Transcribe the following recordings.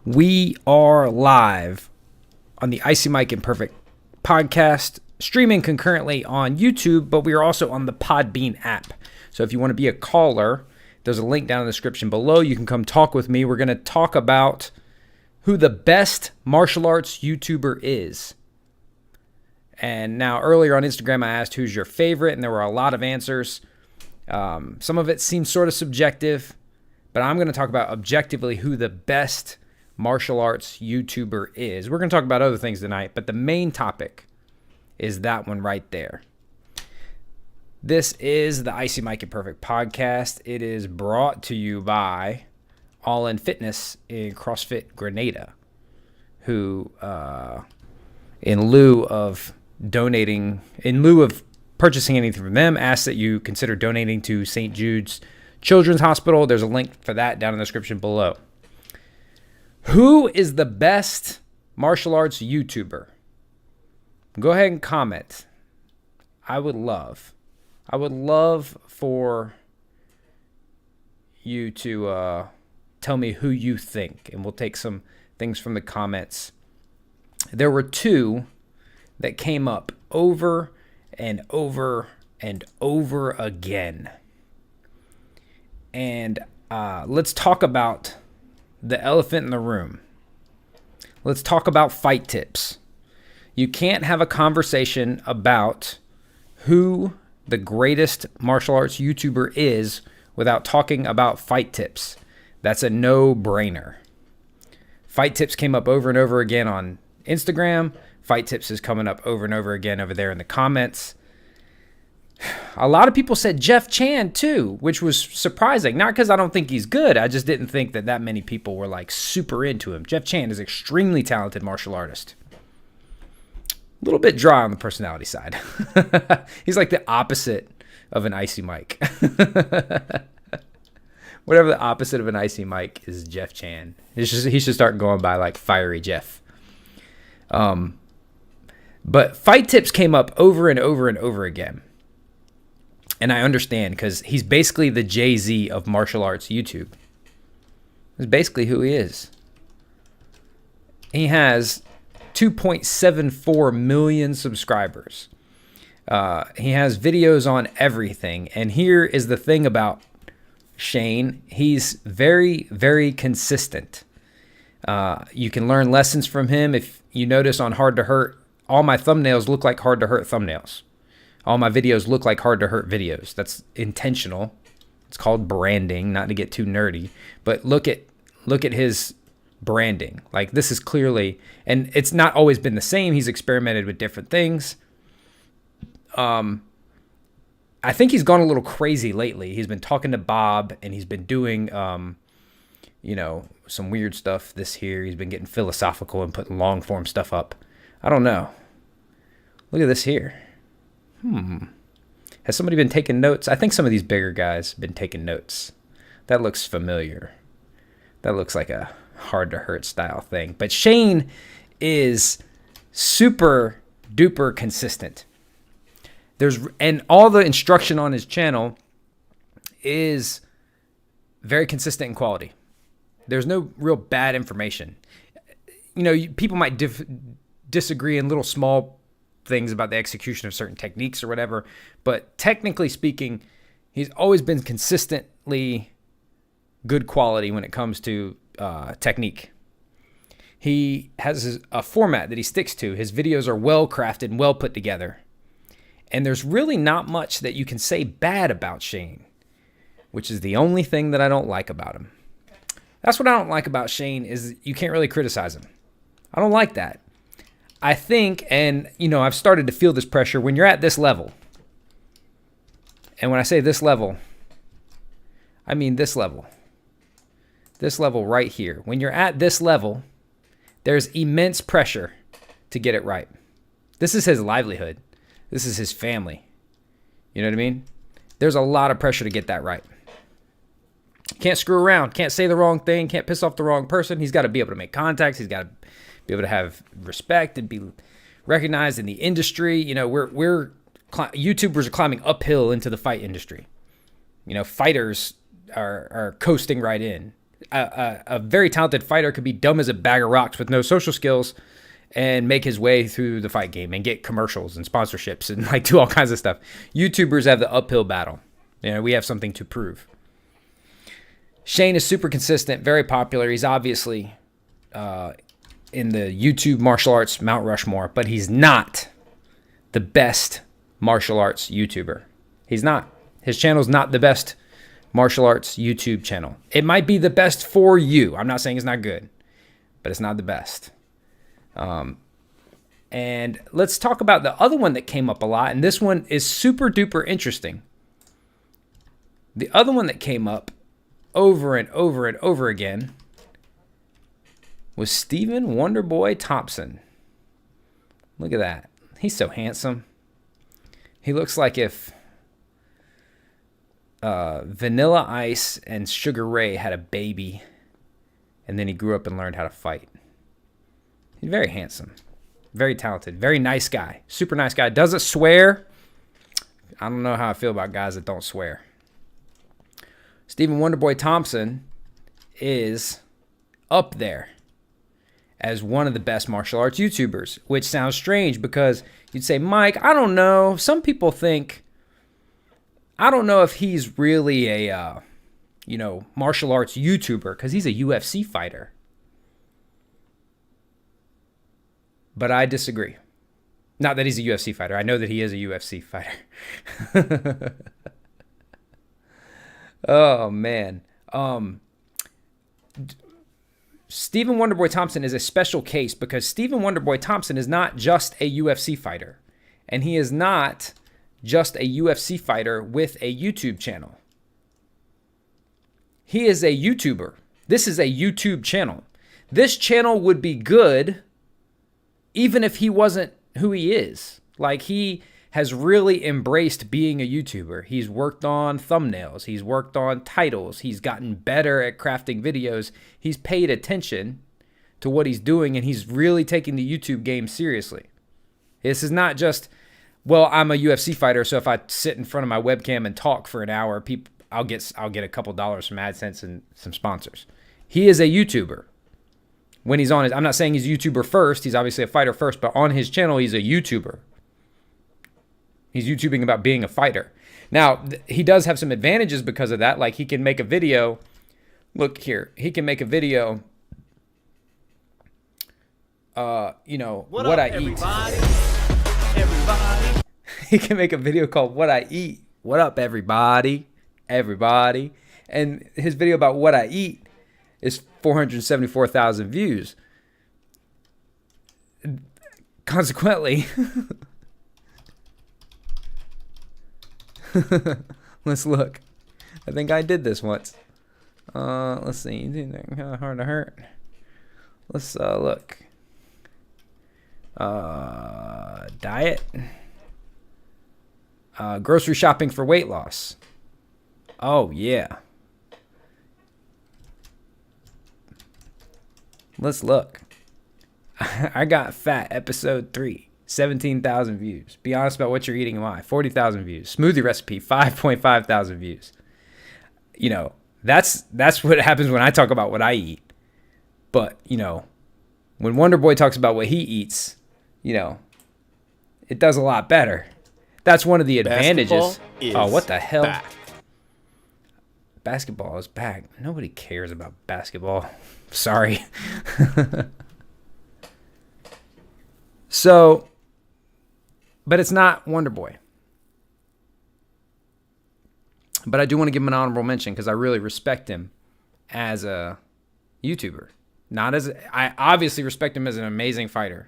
We are live on the Icy Mike Imperfect podcast, streaming concurrently on YouTube, but we are also on the Podbean app. So if you want to be a caller, there's a link down in the description below. You can come talk with me. We're going to talk about who the best martial arts YouTuber is. And now earlier on Instagram, I asked who's your favorite, and there were a lot of answers. Some of it seems sort of subjective, but I'm going to talk about objectively who the best martial arts YouTuber is. We're going to talk about other things tonight, but the main topic is that one right there. This is the Icy Mike Imperfect podcast. It is brought to you by All In Fitness in CrossFit Grenada, who, in lieu of purchasing anything from them, ask that you consider donating to St. Jude's Children's Hospital. There's a link for that down in the description below. Who is the best martial arts YouTuber? Go ahead and comment. I would love for you to tell me who you think, and we'll take some things from the comments. There were two that came up over and over and over again. And let's talk about the elephant in the room. Let's talk about fight tips. You can't have a conversation about who the greatest martial arts YouTuber is without talking about fight tips. That's a no-brainer. Fight tips came up over and over again on Instagram. Fight tips is coming up over and over again over there in the comments. A lot of people said Jeff Chan too, which was surprising. Not because I don't think he's good. I just didn't think that many people were like super into him. Jeff Chan is an extremely talented martial artist. A little bit dry on the personality side. He's like the opposite of an Icy Mike. Whatever the opposite of an Icy Mike is Jeff Chan. He should start going by like Fiery Jeff. But fight tips came up over and over and over again. And I understand, because he's basically the Jay-Z of martial arts YouTube. That's basically who he is. He has 2.74 million subscribers. He has videos on everything. And here is the thing about Shane. He's very, very consistent. You can learn lessons from him. If you notice on Hard to Hurt, all my thumbnails look like Hard to Hurt thumbnails. All my videos look like Hard to Hurt videos. That's intentional. It's called branding, not to get too nerdy. But look at his branding. Like, this is clearly, and it's not always been the same. He's experimented with different things. I think he's gone a little crazy lately. He's been talking to Bob, and he's been doing, some weird stuff this here. He's been getting philosophical and putting long form stuff up. I don't know. Look at this here. Has somebody been taking notes? I think some of these bigger guys have been taking notes. That looks familiar. That looks like a Hard to Hurt style thing. But Shane is super duper consistent. And all the instruction on his channel is very consistent in quality. There's no real bad information. People might disagree in little small things about the execution of certain techniques or whatever, but technically speaking, he's always been consistently good quality when it comes to technique. He has a format that he sticks to. His videos are well crafted and well put together, and there's really not much that you can say bad about Shane, which is the only thing that I don't like about him. That's what I don't like about Shane, is you can't really criticize him. I don't like that. I think, and I've started to feel this pressure when you're at this level. And when I say this level, I mean this level. This level right here. When you're at this level, there's immense pressure to get it right. This is his livelihood. This is his family. You know what I mean? There's a lot of pressure to get that right. Can't screw around. Can't say the wrong thing. Can't piss off the wrong person. He's got to be able to make contacts. He's got to be able to have respect and be recognized in the industry. YouTubers are climbing uphill into the fight industry. Fighters are coasting right in. A very talented fighter could be dumb as a bag of rocks with no social skills and make his way through the fight game and get commercials and sponsorships and like do all kinds of stuff. YouTubers have the uphill battle. You know, we have something to prove. Shane is super consistent, very popular. He's obviously in the YouTube martial arts Mount Rushmore, but he's not the best martial arts YouTuber. He's not. His channel's not the best martial arts YouTube channel. It might be the best for you. I'm not saying it's not good, but it's not the best. And let's talk about the other one that came up a lot, and this one is super duper interesting. The other one that came up over and over and over again was Stephen Wonderboy Thompson. Look at that. He's so handsome. He looks like if Vanilla Ice and Sugar Ray had a baby, and then he grew up and learned how to fight. He's very handsome, very talented, very nice guy, super nice guy. Doesn't swear. I don't know how I feel about guys that don't swear. Stephen Wonderboy Thompson is up there as one of the best martial arts YouTubers, which sounds strange because you'd say, Mike, I don't know. Some people think, I don't know if he's really a, martial arts YouTuber because he's a UFC fighter. But I disagree. Not that he's a UFC fighter. I know that he is a UFC fighter. Oh, man. Stephen Wonderboy Thompson is a special case because Stephen Wonderboy Thompson is not just a UFC fighter. And he is not just a UFC fighter with a YouTube channel. He is a YouTuber. This is a YouTube channel. This channel would be good even if he wasn't who he is. Like, he has really embraced being a YouTuber. He's worked on thumbnails. He's worked on titles. He's gotten better at crafting videos. He's paid attention to what he's doing, and he's really taking the YouTube game seriously. This is not just, well, I'm a UFC fighter, so if I sit in front of my webcam and talk for an hour, I'll get a couple dollars from AdSense and some sponsors. He is a YouTuber. When he's on his, I'm not saying he's a YouTuber first. He's obviously a fighter first, but on his channel, he's a YouTuber. He's YouTubing about being a fighter. Now, he does have some advantages because of that. Like, he can make a video. Look here. He can make a video, what I eat. Everybody. He can make a video called What I Eat. What up, everybody? Everybody. And his video about what I eat is 474,000 views. Consequently, let's look. I think I did this once. Let's see. Hard to hurt. Let's look. Diet. Grocery shopping for weight loss. Oh, yeah. Let's look. I got fat, episode 3, 17,000 views. Be honest about what you're eating and why. 40,000 views. Smoothie recipe, 5.5 thousand views. That's what happens when I talk about what I eat. But, when Wonderboy talks about what he eats, it does a lot better. That's one of the advantages. Oh, what the hell? Back. Basketball is back. Nobody cares about basketball. Sorry. So, but it's not Wonderboy. But I do want to give him an honorable mention because I really respect him as a YouTuber. I obviously respect him as an amazing fighter.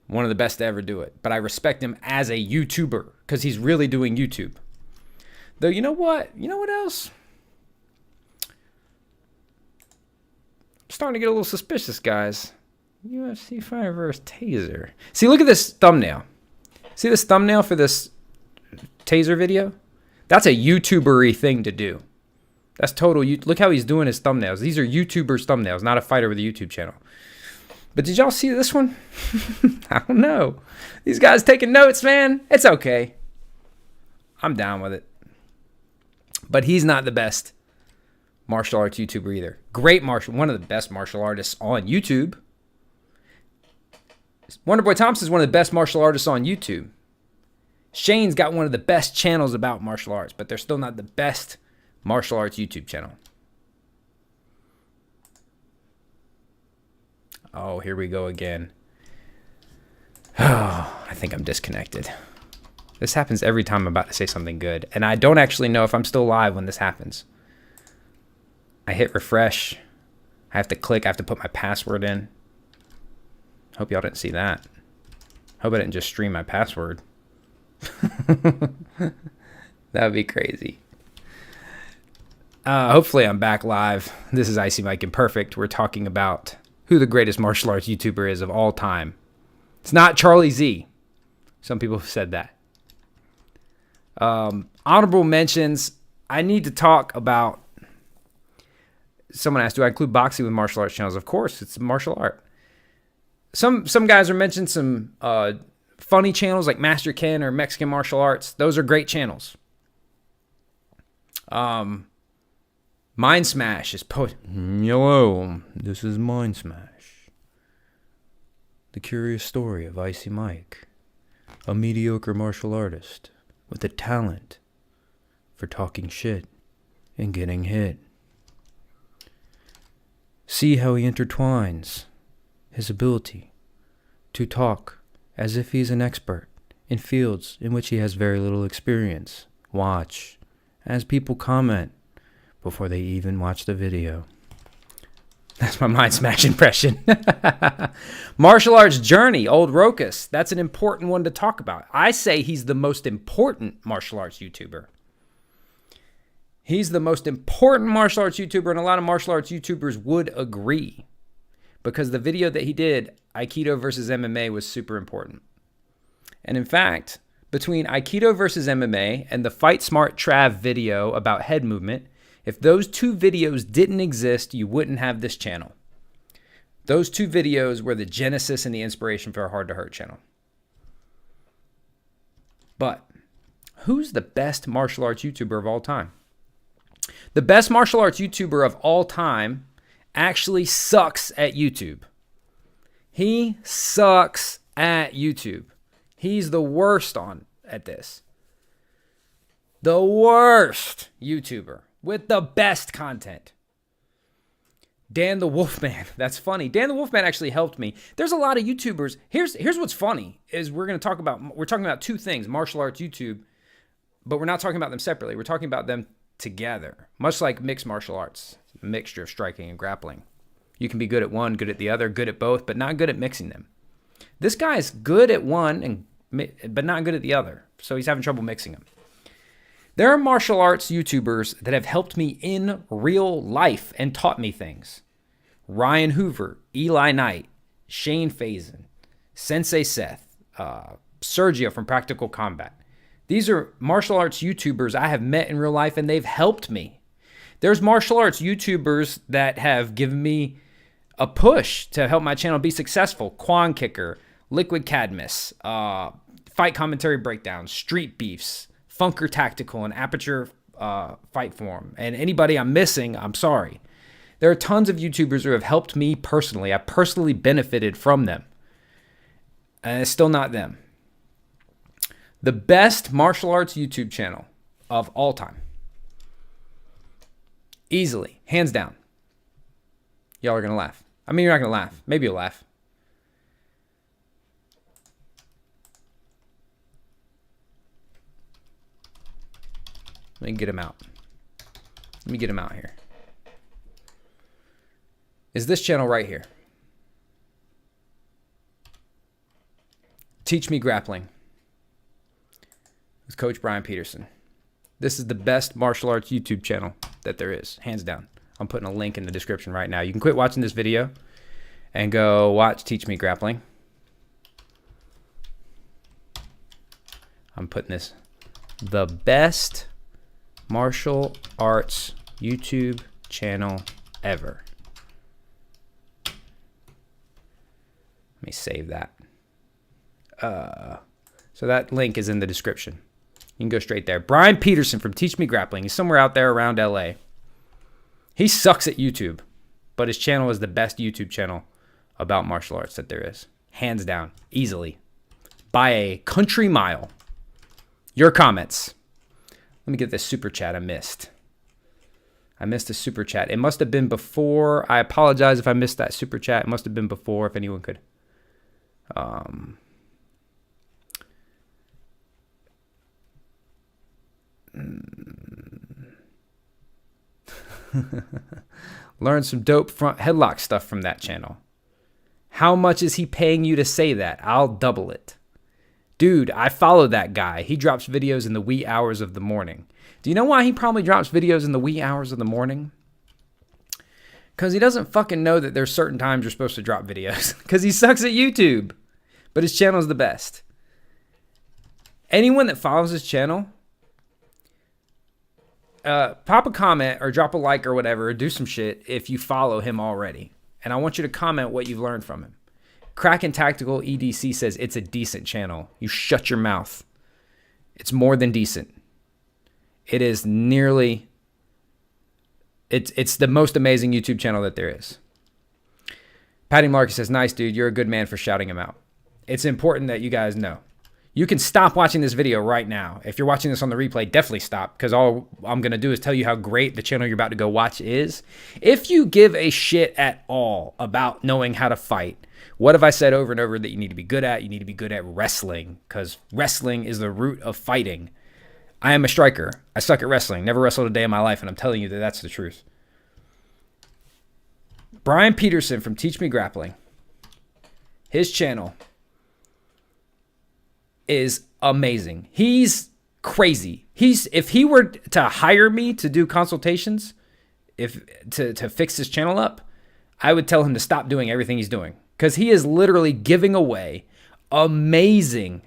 One of the best to ever do it. But I respect him as a YouTuber because he's really doing YouTube. Though, you know what? You know what else? I'm starting to get a little suspicious, guys. UFC fighter versus Taser. See, look at this thumbnail. See this thumbnail for this Taser video? That's a YouTuber-y thing to do. That's total. Look how he's doing his thumbnails. These are YouTubers' thumbnails, not a fighter with a YouTube channel. But did y'all see this one? I don't know. These guys taking notes, man. It's okay. I'm down with it. But he's not the best martial arts YouTuber either. One of the best martial artists on YouTube. Wonderboy Thompson is one of the best martial artists on YouTube. Shane's got one of the best channels about martial arts, but they're still not the best martial arts YouTube channel. Oh, here we go again. Oh, I think I'm disconnected. This happens every time I'm about to say something good, and I don't actually know if I'm still live when this happens. I hit refresh. I have to click. I have to put my password in. Hope y'all didn't see that. Hope I didn't just stream my password. That would be crazy. Hopefully I'm back live. This is Icy Mike Imperfect. We're talking about who the greatest martial arts YouTuber is of all time. It's not Charlie Z. Some people have said that. Honorable mentions. I need to talk about. Someone asked, do I include boxing with martial arts channels? Of course, it's martial art. Some guys are mentioning some funny channels like Master Ken or Mexican Martial Arts. Those are great channels. Mind Smash is hello, this is Mind Smash. The curious story of Icy Mike, a mediocre martial artist with a talent for talking shit and getting hit. See how he intertwines his ability to talk as if he's an expert in fields in which he has very little experience. Watch as people comment before they even watch the video. That's my Mind Smash impression. Martial arts journey, old Rokus. That's an important one to talk about. I say he's the most important martial arts YouTuber. He's the most important martial arts YouTuber, and a lot of martial arts YouTubers would agree. Because the video that he did, Aikido versus MMA, was super important. And in fact, between Aikido versus MMA and the Fight Smart Trav video about head movement, if those two videos didn't exist, you wouldn't have this channel. Those two videos were the genesis and the inspiration for our Hard to Hurt channel. But who's the best martial arts YouTuber of all time? The best martial arts YouTuber of all time actually sucks at YouTube. He sucks at YouTube. He's the worst at this. The worst YouTuber with the best content. Dan the Wolfman. That's funny. Dan the Wolfman actually helped me. There's a lot of YouTubers. Here's what's funny is we're talking about two things, martial arts YouTube, but we're not talking about them separately. We're talking about them together, much like mixed martial arts, a mixture of striking and grappling. You can be good at one, good at the other, good at both, but not good at mixing them. This guy's good at one, but not good at the other, so he's having trouble mixing them. There are martial arts YouTubers that have helped me in real life and taught me things. Ryan Hoover, Eli Knight, Shane Faison, Sensei Seth, Sergio from Practical Combat. These are martial arts YouTubers I have met in real life, and they've helped me. There's martial arts YouTubers that have given me a push to help my channel be successful. Quan Kicker, Liquid Cadmus, Fight Commentary Breakdowns, Street Beefs, Funker Tactical, and Aperture Fight Forum. And anybody I'm missing, I'm sorry. There are tons of YouTubers who have helped me personally. I personally benefited from them. And it's still not them. The best martial arts YouTube channel of all time. Easily. Hands down. Y'all are going to laugh. I mean, you're not going to laugh. Maybe you'll laugh. Let me get him out. Let me get him out here. Is this channel right here. Teach Me Grappling. With Coach Brian Peterson. This is the best martial arts YouTube channel that there is, hands down. I'm putting a link in the description right now. You can quit watching this video and go watch Teach Me Grappling. I'm putting this, the best martial arts YouTube channel ever. Let me save that. So that link is in the description. You can go straight there. Brian Peterson from Teach Me Grappling. He's somewhere out there around LA. He sucks at YouTube, but his channel is the best YouTube channel about martial arts that there is. Hands down, easily, by a country mile. Your comments. Let me get this super chat I missed. I missed a super chat. It must have been before. I apologize if I missed that super chat. It must have been before, if anyone could. Learn some dope front headlock stuff from that channel. How much is he paying you to say that? I'll double it. Dude, I follow that guy. He drops videos in the wee hours of the morning. Do you know why he probably drops videos in the wee hours of the morning? Because he doesn't fucking know that there's certain times you're supposed to drop videos. Because he sucks at YouTube. But his channel is the best. Anyone that follows his channel, pop a comment or drop a like or whatever, or do some shit if you follow him already. And I want you to comment what you've learned from him. Kraken Tactical EDC says it's a decent channel. You shut your mouth. It's more than decent. It is nearly... It's the most amazing YouTube channel that there is. Patty Malarkey says, nice, dude. You're a good man for shouting him out. It's important that you guys know. You can stop watching this video right now. If you're watching this on the replay, definitely stop, because all I'm going to do is tell you how great the channel you're about to go watch is. If you give a shit at all about knowing how to fight, what have I said over and over that you need to be good at? You need to be good at wrestling, because wrestling is the root of fighting. I am a striker. I suck at wrestling. Never wrestled a day in my life, and I'm telling you that that's the truth. Brian Peterson from Teach Me Grappling. His channel is amazing. He's crazy. If he were to hire me to do consultations, to fix his channel up, I would tell him to stop doing everything he's doing, because he is literally giving away amazing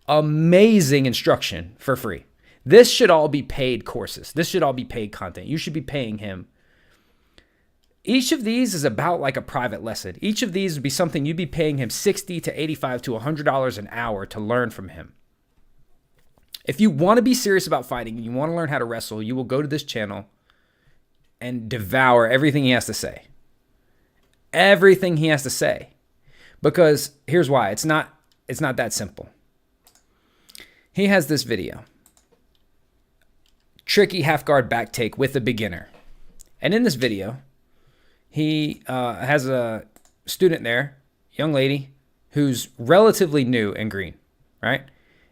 instruction for free. This should all be paid courses. This should all be paid content. You should be paying him. Each of these is about like a private lesson. Each of these would be something you'd be paying him $60 to $85 to $100 an hour to learn from him. If you want to be serious about fighting and you want to learn how to wrestle, you will go to this channel and devour everything he has to say. Everything he has to say. Because here's why. It's not that simple. He has this video. Tricky half guard back take with a beginner. And in this video, he has a student there, young lady, who's relatively new and green, right?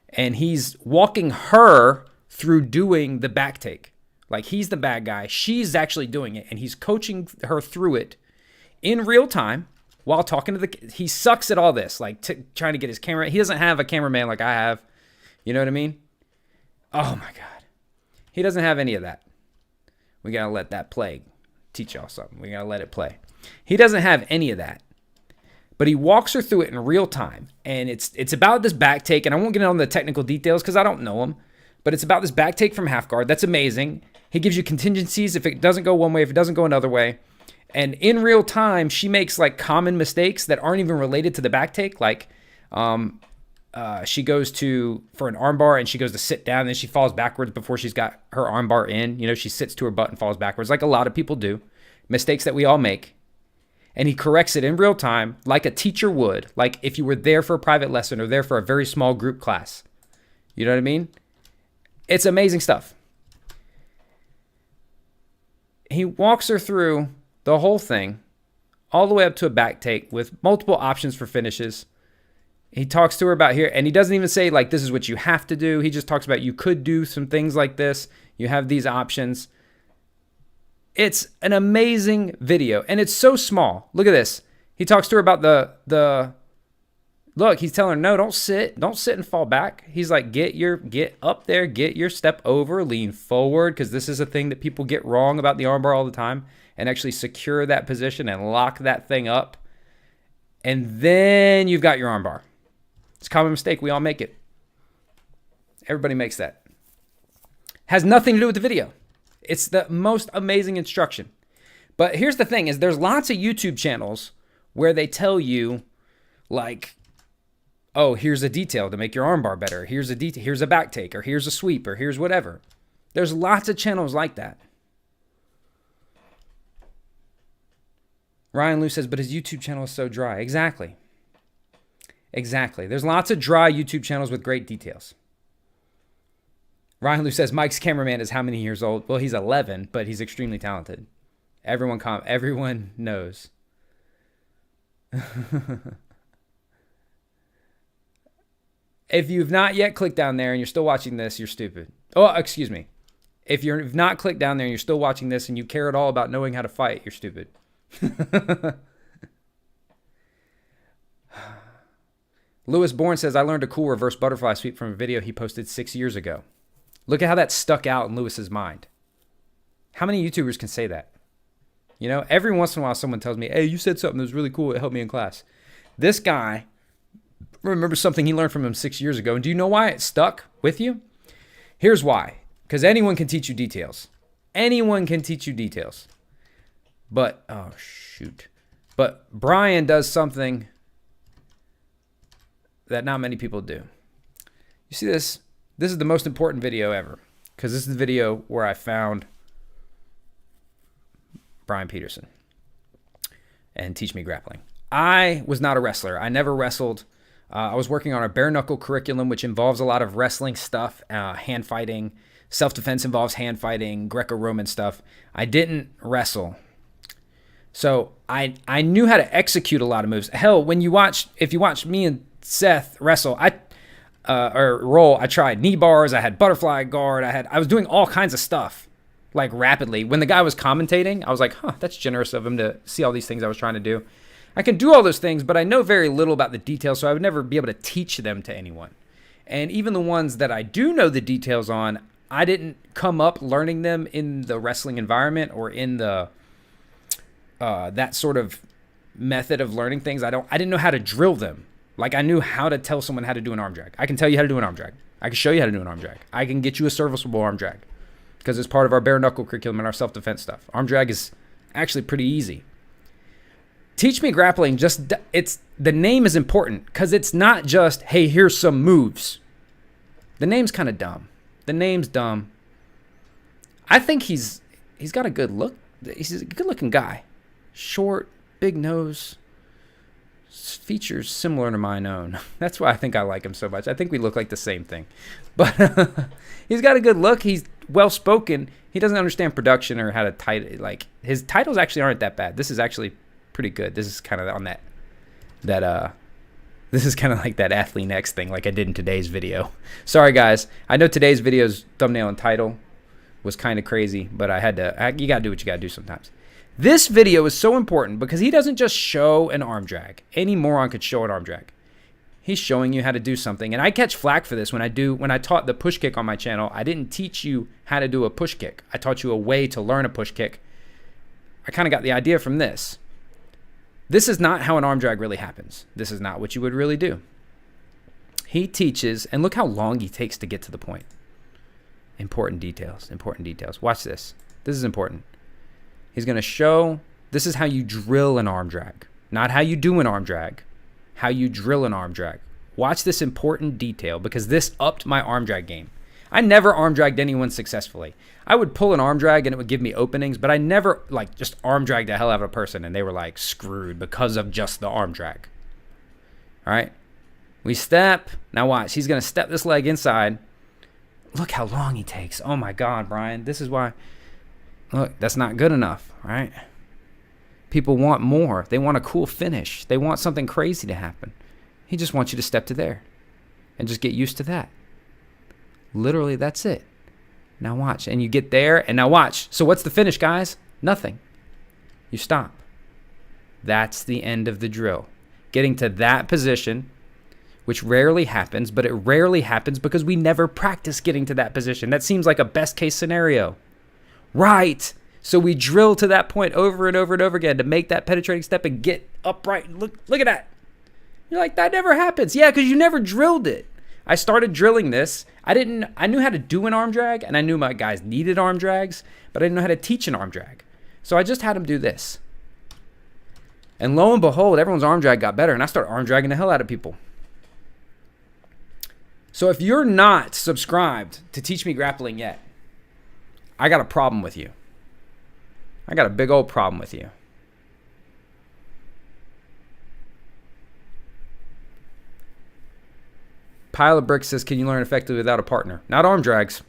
And he's walking her through doing the back take. Like, he's the bad guy. She's actually doing it. And he's coaching her through it in real time while talking to he sucks at all this, like trying to get his camera. He doesn't have a cameraman like I have. You know what I mean? Oh, my God. He doesn't have any of that. We got to let that play. Teach y'all something. We got to let it play. He doesn't have any of that. But he walks her through it in real time. And it's about this back take. And I won't get into the technical details because I don't know them. But it's about this back take from half guard. That's amazing. He gives you contingencies if it doesn't go one way, if it doesn't go another way. And in real time, she makes like common mistakes that aren't even related to the back take. Like she goes for an armbar and she goes to sit down and then she falls backwards before she's got her armbar in. You know, she sits to her butt and falls backwards like a lot of people do. Mistakes that we all make. And he corrects it in real time like a teacher would. Like if you were there for a private lesson or there for a very small group class. You know what I mean? It's amazing stuff. He walks her through the whole thing all the way up to a back take with multiple options for finishes. He talks to her about here, and he doesn't even say, like, this is what you have to do. He just talks about you could do some things like this. You have these options. It's an amazing video, and it's so small. Look at this. He talks to her about look, he's telling her, no, don't sit and fall back. He's like, get up there, get your step over, lean forward, because this is a thing that people get wrong about the armbar all the time, and actually secure that position and lock that thing up. And then you've got your armbar. It's a common mistake. We all make it. Everybody makes that. Has nothing to do with the video. It's the most amazing instruction. But here's the thing is there's lots of YouTube channels where they tell you like, oh, here's a detail to make your armbar better. Here's a detail. Here's a back take, or here's a sweep, or here's whatever. There's lots of channels like that. Ryan Lou says, but his YouTube channel is so dry. Exactly. Exactly. There's lots of dry YouTube channels with great details. Ryan Lou says, Mike's cameraman is how many years old? Well, he's 11, but he's extremely talented. Everyone knows. If you've not yet clicked down there and you're still watching this, you're stupid. Oh, excuse me. If you've not clicked down there and you're still watching this and you care at all about knowing how to fight, you're stupid. Lewis Bourne says, I learned a cool reverse butterfly sweep from a video he posted 6 years ago. Look at how that stuck out in Lewis's mind. How many YouTubers can say that? You know, every once in a while someone tells me, hey, you said something that was really cool. It helped me in class. This guy remembers something he learned from him 6 years ago. And do you know why it stuck with you? Here's why. Because anyone can teach you details. Anyone can teach you details. But, oh, shoot. But Brian does something that not many people do. You see this? This is the most important video ever. Because this is the video where I found Brian Peterson and Teach Me Grappling. I was not a wrestler. I never wrestled. I was working on a bare knuckle curriculum, which involves a lot of wrestling stuff, hand fighting. Self-defense involves hand fighting, Greco-Roman stuff. I didn't wrestle. So I knew how to execute a lot of moves. Hell, if you watch me and Seth wrestle, or roll, I tried knee bars, I had butterfly guard, I was doing all kinds of stuff, like rapidly. When the guy was commentating, I was like, that's generous of him to see all these things I was trying to do. I can do all those things, but I know very little about the details, so I would never be able to teach them to anyone. And even the ones that I do know the details on, I didn't come up learning them in the wrestling environment or in the that sort of method of learning things. I didn't know how to drill them. Like, I knew how to tell someone how to do an arm drag. I can tell you how to do an arm drag. I can show you how to do an arm drag. I can get you a serviceable arm drag because it's part of our bare knuckle curriculum and our self-defense stuff. Arm drag is actually pretty easy. Teach Me Grappling, the name is important because it's not just, hey, here's some moves. The name's kind of dumb. The name's dumb. I think he's got a good look. He's a good-looking guy. Short, big nose. Features similar to mine own. That's why I think I like him so much. I think we look like the same thing. But he's got a good look. He's well-spoken. He doesn't understand production or how to title. Like, his titles actually aren't that bad. This is actually pretty good. This is kind of on that this is kind of like that Athlete Next thing like I did in today's video. Sorry, guys. I know today's video's thumbnail and title was kind of crazy, but you got to do what you got to do sometimes. This video is so important because he doesn't just show an arm drag. Any moron could show an arm drag. He's showing you how to do something. And I catch flack for this when I taught the push kick on my channel. I didn't teach you how to do a push kick. I taught you a way to learn a push kick. I kind of got the idea from this. This is not how an arm drag really happens. This is not what you would really do. He teaches, and look how long he takes to get to the point. Important details, important details. Watch this. This is important. He's going to show, this is how you drill an arm drag. Not how you do an arm drag, how you drill an arm drag. Watch this important detail because this upped my arm drag game. I never arm dragged anyone successfully. I would pull an arm drag and it would give me openings, but I never just arm dragged the hell out of a person and they were like screwed because of just the arm drag. All right. We step. Now watch. He's going to step this leg inside. Look how long he takes. Oh my God, Brian. This is why. Look, that's not good enough, right? People want more. They want a cool finish. They want something crazy to happen. He just wants you to step to there and just get used to that. Literally, that's it. Now watch. And you get there, and now watch. So what's the finish, guys? Nothing. You stop. That's the end of the drill. Getting to that position, which rarely happens, but it rarely happens because we never practice getting to that position. That seems like a best-case scenario. Right. So we drill to that point over and over and over again to make that penetrating step and get upright. Look at that. You're like, that never happens. Yeah, because you never drilled it. I started drilling this. I knew how to do an arm drag, and I knew my guys needed arm drags, but I didn't know how to teach an arm drag. So I just had them do this. And lo and behold, everyone's arm drag got better, and I started arm dragging the hell out of people. So if you're not subscribed to Teach Me Grappling yet, I got a problem with you. I got a big old problem with you. Pile of Bricks says, can you learn effectively without a partner? Not arm drags.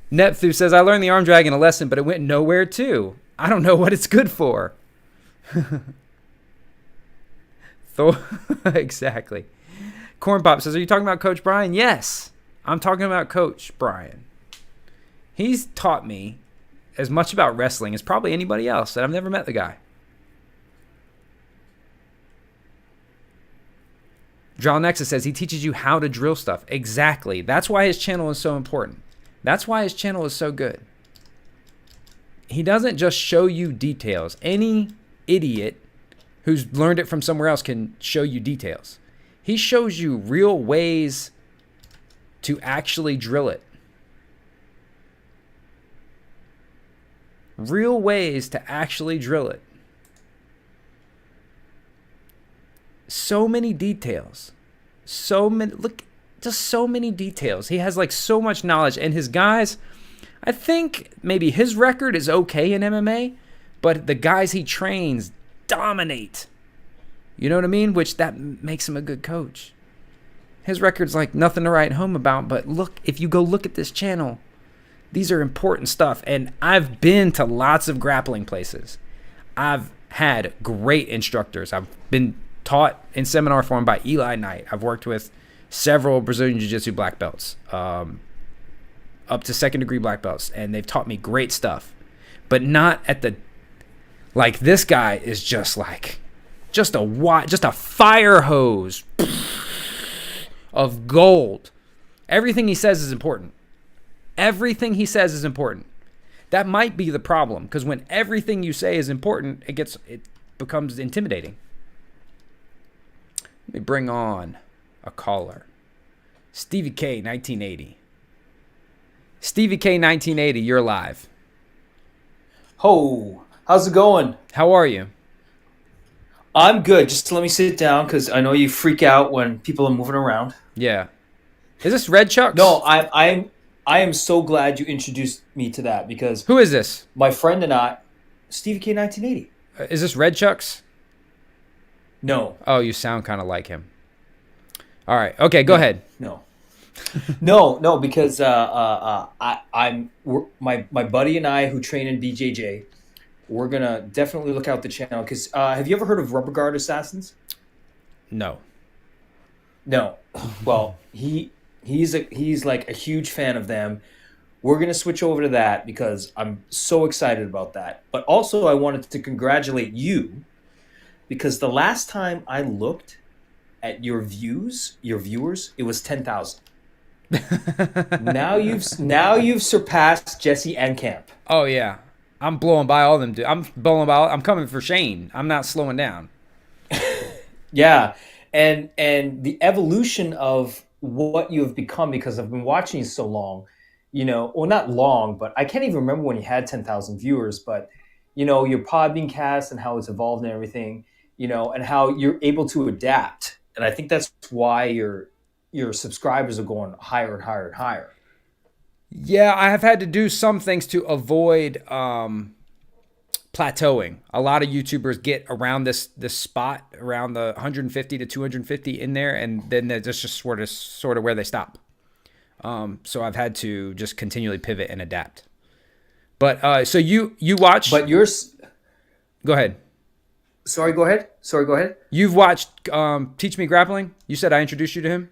Nepthu says, I learned the arm drag in a lesson, but it went nowhere too. I don't know what it's good for. Exactly. Corn Pop says, are you talking about Coach Brian? Yes, I'm talking about Coach Brian. He's taught me as much about wrestling as probably anybody else, and I've never met the guy. Draw Nexus says he teaches you how to drill stuff. Exactly. That's why his channel is so important. That's why his channel is so good. He doesn't just show you details. Any idiot who's learned it from somewhere else can show you details. He shows you real ways to actually drill it. Real ways to actually drill it. So many details. So many, look, just so many details. He has like so much knowledge, and his guys, I think maybe his record is okay in MMA, but the guys he trains dominate. You know what I mean? Which that makes him a good coach. His record's like nothing to write home about, but look, if you go look at this channel, these are important stuff. And I've been to lots of grappling places. I've had great instructors. I've been taught in seminar form by Eli Knight. I've worked with several Brazilian Jiu-Jitsu black belts, up to second degree black belts, and they've taught me great stuff. But not at the, like this guy is just like, just a fire hose of gold. Everything he says is important. Everything he says is important. That might be the problem, because when everything you say is important, it becomes intimidating. Let me bring on a caller. Stevie K, 1980. Stevie K, 1980, you're live. Ho, how's it going? How are you? I'm good. Just let me sit down because I know you freak out when people are moving around. Yeah. Is this Red Chucks? No, I am so glad you introduced me to that because who is this? My friend and I, Stevie K, 1980. Is this Red Chucks? No. Oh, you sound kind of like him. All right. Okay, go ahead. No. No, because my buddy and I who train in BJJ, we're gonna definitely look out the channel because have you ever heard of Rubber Guard Assassins? No. Well, he's like a huge fan of them. We're gonna switch over to that because I'm so excited about that. But also, I wanted to congratulate you because the last time I looked at your viewers, it was 10,000. Now you've surpassed Jesse Enkamp. Oh yeah, I'm blowing by all them. I'm coming for Shane. I'm not slowing down. Yeah, and the evolution of what you have become because I've been watching you so long. You know, well, not long, but I can't even remember when you had 10,000 viewers. But you know, your Podbean cast and how it's evolved and everything. You know, and how you're able to adapt. And I think that's why your subscribers are going higher and higher and higher. Yeah, I have had to do some things to avoid plateauing. A lot of YouTubers get around this spot, around the 150 to 250 in there, and then that's just sort of where they stop. So I've had to just continually pivot and adapt. But so you watch. But yours. Go ahead. Sorry, go ahead. You've watched Teach Me Grappling? You said I introduced you to him?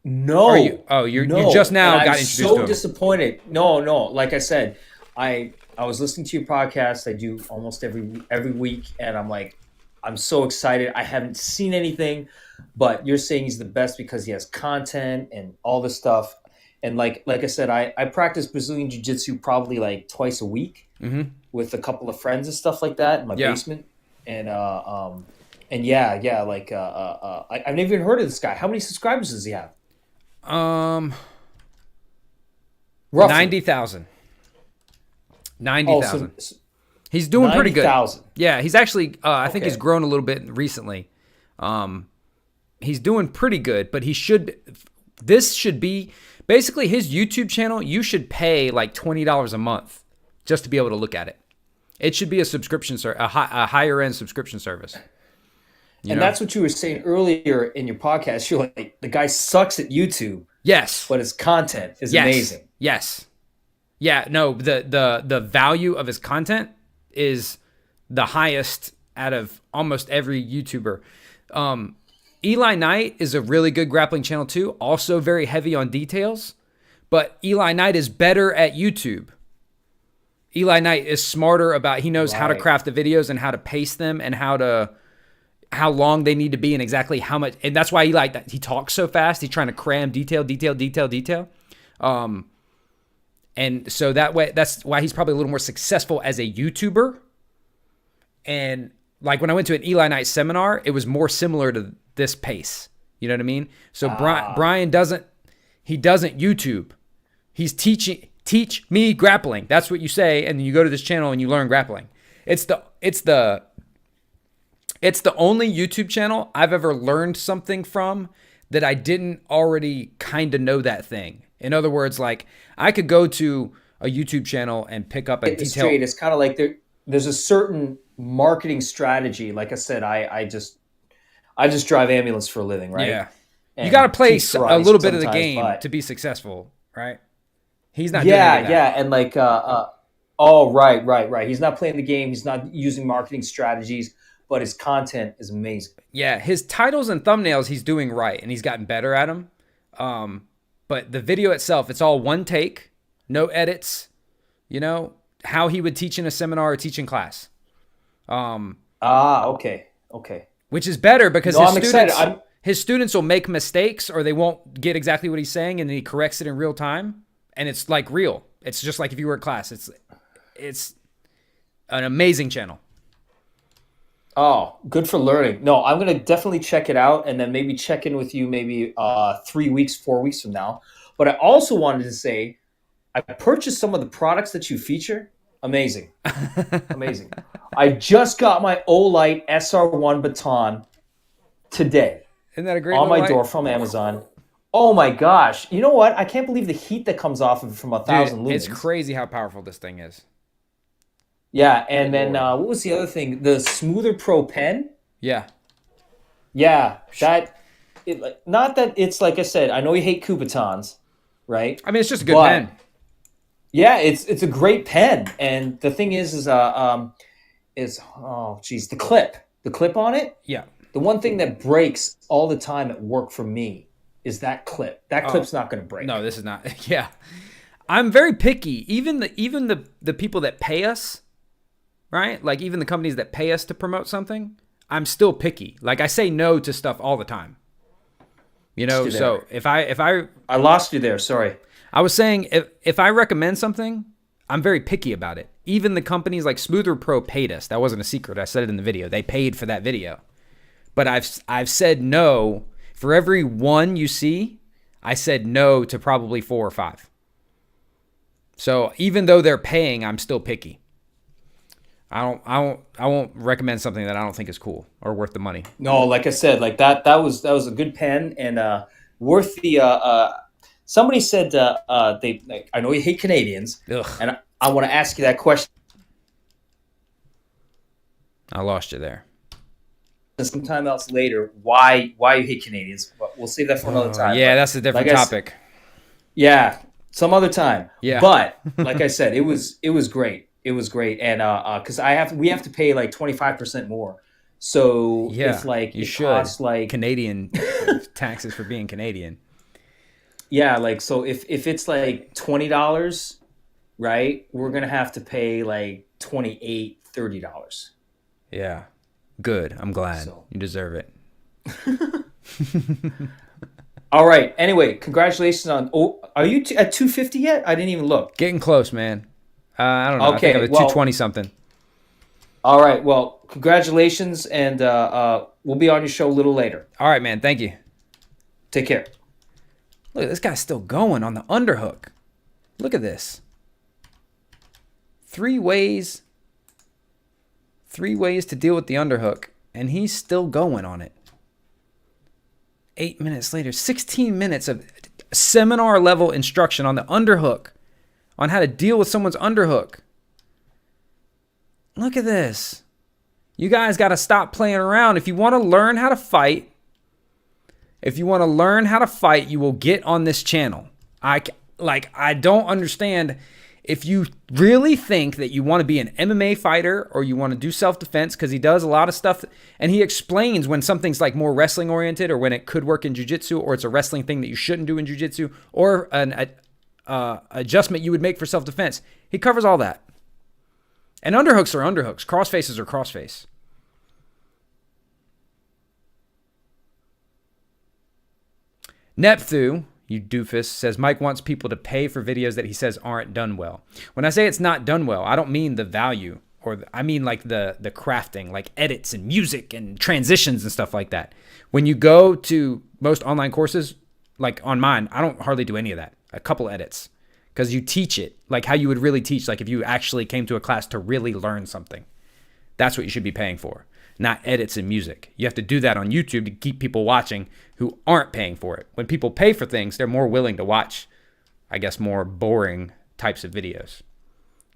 No. You just now got introduced to him. I'm so disappointed. No. Like I said, I was listening to your podcast. I do almost every week, and I'm so excited. I haven't seen anything, but you're saying he's the best because he has content and all this stuff. And like I said, I practice Brazilian Jiu-Jitsu probably like twice a week with a couple of friends and stuff like that in my basement. And I've never even heard of this guy. How many subscribers does he have? Roughly 90,000. 90,000. He's doing pretty good. 90,000. Yeah, he's actually I think he's grown a little bit recently. He's doing pretty good, but this should be basically his YouTube channel. You should pay like $20 a month just to be able to look at it. It should be a subscription service, a higher end subscription service. You And know? that's what you were saying earlier in your podcast. You're like, the guy sucks at YouTube, Yes. but his content is Yes. amazing. Yes. Yeah. No. The value of his content is the highest out of almost every YouTuber. Eli Knight is a really good grappling channel too. Also very heavy on details, but Eli Knight is better at YouTube. Eli Knight is smarter about, he knows how to craft the videos and how to pace them and how long they need to be and exactly how much. And that's why he talks so fast. He's trying to cram detail. And so that way, that's why he's probably a little more successful as a YouTuber. And like when I went to an Eli Knight seminar, it was more similar to this pace. You know what I mean? So Brian doesn't YouTube. He's teach me grappling. That's what you say. And then you go to this channel and you learn grappling. It's the only YouTube channel I've ever learned something from that I didn't already kind of know that thing. In other words, like I could go to a YouTube channel and pick up a detail. It's kind of like there's a certain marketing strategy. Like I said, I just drive ambulance for a living, right? Yeah. And you got to play teach a karate little bit of the sometimes, game but to be successful, right? He's not doing any of that. Yeah, and like oh right. He's not playing the game. He's not using marketing strategies, but his content is amazing. Yeah, his titles and thumbnails he's doing right, and he's gotten better at them. But the video itself, it's all one take, no edits. You know how he would teach in a seminar or teach in class. Okay. Which is better because I'm his students will make mistakes or they won't get exactly what he's saying, and then he corrects it in real time, and it's like real. It's just like if you were at class. It's an amazing channel. Oh, good for learning. No, I'm going to definitely check it out and then maybe check in with you maybe 3 weeks, 4 weeks from now. But I also wanted to say I purchased some of the products that you feature. Amazing. Amazing. I just got my Olight SR1 baton today. Isn't that a great on my light? door from Amazon. Oh my gosh. You know what? I can't believe the heat that comes off of it from 1,000 lumens. It's crazy how powerful this thing is. Yeah, and then what was the other thing? The Smoother Pro pen? Yeah. Yeah, not that it's like I said, I know you hate Kubotans, right? I mean, it's just a good pen. Yeah, it's a great pen. And the thing is the clip on it. Yeah. The one thing that breaks all the time at work for me is that clip. That clip's not going to break. No, this is not. Yeah. I'm very picky. Even the people that pay us, right? Like even the companies that pay us to promote something, I'm still picky. Like I say no to stuff all the time. You know, so if I lost you there, sorry. I was saying if I recommend something, I'm very picky about it. Even the companies like Smoother Pro paid us. That wasn't a secret. I said it in the video. They paid for that video. But I've said no. For every one you see, I said no to probably 4 or 5. So even though they're paying, I'm still picky. I won't recommend something that I don't think is cool or worth the money. No, like I said, like that was a good pen and worth the. Somebody said I know you hate Canadians, and I want to ask you that question. I lost you there. Sometime else later, why you hate Canadians? But we'll save that for another time. Yeah, that's a different topic. Yeah, some other time. Yeah, but like I said, it was great. It was great, and because we have to pay like 25% more. So if like you should costs like Canadian taxes for being Canadian. Yeah, like so if it's like $20, right, we're gonna have to pay like $28, $30. Yeah. Good. I'm glad. You deserve it. All right. Anyway, congratulations on. Oh, are you at 250 yet? I didn't even look. Getting close, man. I don't know. Okay, I think I'm at 220 something. All right. Well, congratulations, and we'll be on your show a little later. All right, man. Thank you. Take care. Look, this guy's still going on the underhook. Look at this. 3 ways to deal with the underhook, and he's still going on it. 8 minutes later, 16 minutes of seminar level instruction on the underhook, on how to deal with someone's underhook. Look at this. You guys got to stop playing around. If you want to learn how to fight, you will get on this channel. I don't understand if you really think that you want to be an MMA fighter or you want to do self-defense, because he does a lot of stuff and he explains when something's like more wrestling oriented or when it could work in jiu-jitsu, or it's a wrestling thing that you shouldn't do in jiu-jitsu, or an adjustment you would make for self-defense. He covers all that. And underhooks are underhooks. Crossfaces are crossface. Nepthu, you doofus, says Mike wants people to pay for videos that he says aren't done well. When I say it's not done well, I don't mean the value, I mean like the crafting, like edits and music and transitions and stuff like that. When you go to most online courses, like on mine, I don't hardly do any of that. A couple edits. Because you teach it like how you would really teach, like if you actually came to a class to really learn something. That's what you should be paying for, not edits and music. You have to do that on YouTube to keep people watching who aren't paying for it. When people pay for things, they're more willing to watch, I guess, more boring types of videos.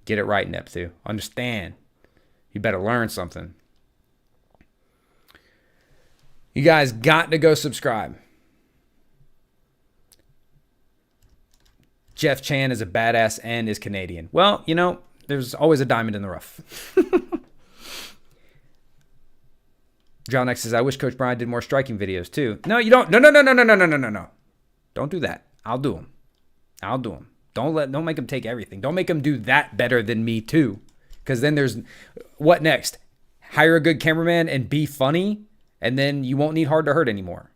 Get it right, Nepthu. Understand. You better learn something. You guys got to go subscribe. Jeff Chan is a badass and is Canadian. Well, you know, there's always a diamond in the rough. John X says, I wish Coach Brian did more striking videos too. No, you don't. No. Don't do that. I'll do them. Don't make him take everything. Don't make him do that better than me too. Because then there's, what next? Hire a good cameraman and be funny, and then you won't need Hard to Hurt anymore.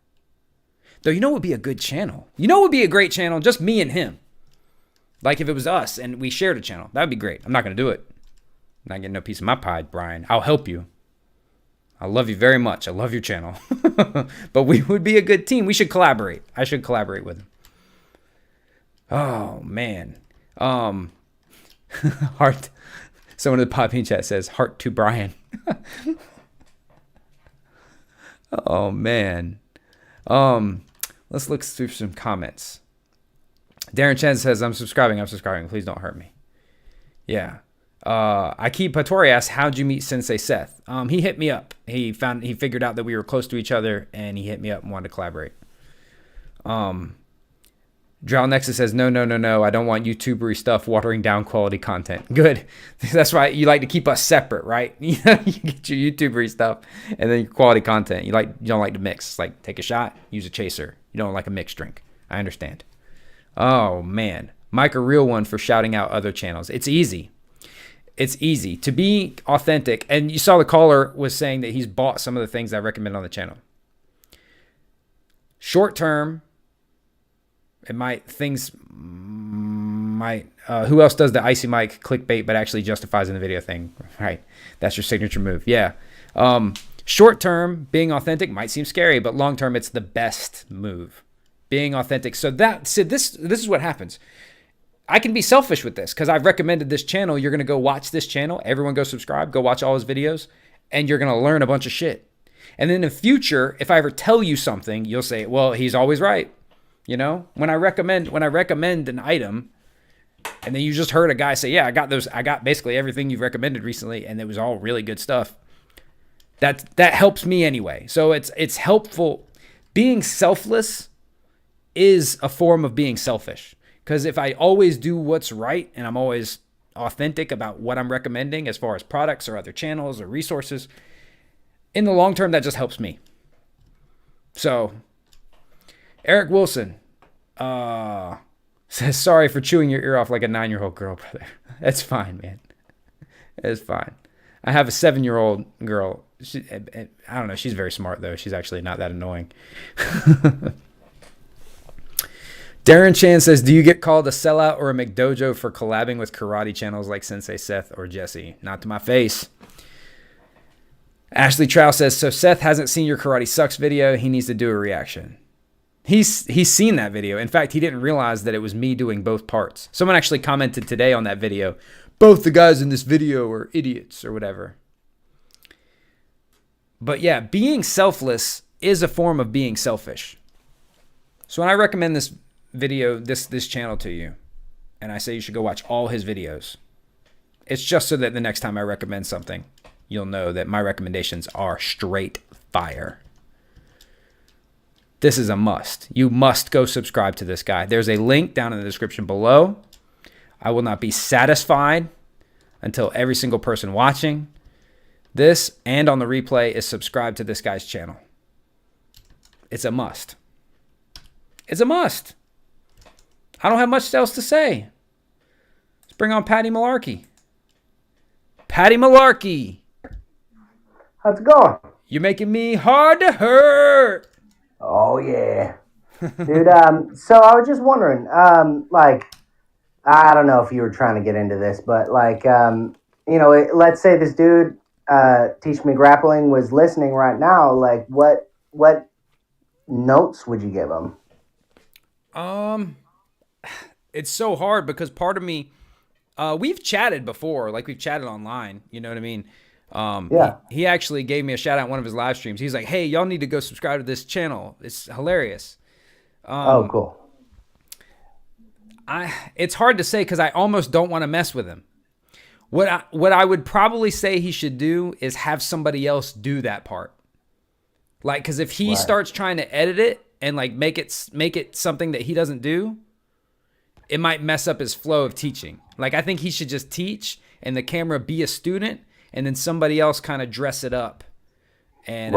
Though, you know what would be a good channel? You know what would be a great channel? Just me and him. Like if it was us and we shared a channel. That would be great. I'm not going to do it. I'm not getting no piece of my pie, Brian. I'll help you. I love you very much. I love your channel. But we would be a good team. We should collaborate. I should collaborate with him. Oh, man. Heart. Someone in the Podbean chat says, heart to Brian. Oh, man. Let's look through some comments. Darren Chen says, I'm subscribing. Please don't hurt me. Yeah. Aki Patori asks, how'd you meet Sensei Seth? He hit me up. He figured out that we were close to each other, and he hit me up and wanted to collaborate. Drow Nexus says, no. I don't want YouTubery stuff watering down quality content. Good. That's right. You like to keep us separate, right? You get your YouTubery stuff and then your quality content. You don't like to mix. It's like take a shot, use a chaser. You don't like a mixed drink. I understand. Oh, man. Mike, a real one for shouting out other channels. It's easy. It's easy to be authentic. And you saw the caller was saying that he's bought some of the things I recommend on the channel. Short term, who else does the icy mic clickbait but actually justifies in the video thing? Right. That's your signature move. Yeah. Short term, being authentic might seem scary, but long term, it's the best move. Being authentic. So this is what happens. I can be selfish with this because I've recommended this channel. You're going to go watch this channel. Everyone go subscribe. Go watch all his videos. And you're going to learn a bunch of shit. And then in the future, if I ever tell you something, you'll say, well, he's always right. You know, when I recommend an item, and then you just heard a guy say, yeah, I got basically everything you've recommended recently, and it was all really good stuff. That helps me anyway. So it's helpful. Being selfless is a form of being selfish. Because if I always do what's right and I'm always authentic about what I'm recommending as far as products or other channels or resources, in the long term, that just helps me. So, Eric Wilson says, sorry for chewing your ear off like a 9-year-old girl, brother. That's fine, man. It's fine. I have a 7-year-old girl. I don't know. She's very smart, though. She's actually not that annoying. Darren Chan says, do you get called a sellout or a McDojo for collabing with karate channels like Sensei Seth or Jesse? Not to my face. Ashley Trow says, so Seth hasn't seen your Karate Sucks video. He needs to do a reaction. He's seen that video. In fact, he didn't realize that it was me doing both parts. Someone actually commented today on that video, both the guys in this video are idiots or whatever. But yeah, being selfless is a form of being selfish. So when I recommend this video, this channel to you, and I say you should go watch all his videos, it's just so that the next time I recommend something, you'll know that my recommendations are straight fire. This is a must. You must go subscribe to this guy. There's a link down in the description below. I will not be satisfied until every single person watching this and on the replay is subscribed to this guy's channel. It's a must. It's a must. I don't have much else to say. Let's bring on Patty Malarkey. Patty Malarkey. How's it going? You're making me hard to hurt. Oh, yeah. Dude, so I was just wondering, like, I don't know if you were trying to get into this, but, like, let's say this dude, Teach Me Grappling, was listening right now. Like, what notes would you give him? It's so hard because part of me, we've chatted before, like we've chatted online, you know what I mean? Yeah. He actually gave me a shout out in one of his live streams. He's like, hey, y'all need to go subscribe to this channel. It's hilarious. Oh, cool. It's hard to say because I almost don't want to mess with him. What I would probably say he should do is have somebody else do that part. Like, because if he starts trying to edit it and like make it something that he doesn't do, it might mess up his flow of teaching. Like, I think he should just teach and the camera be a student and then somebody else kind of dress it up. And,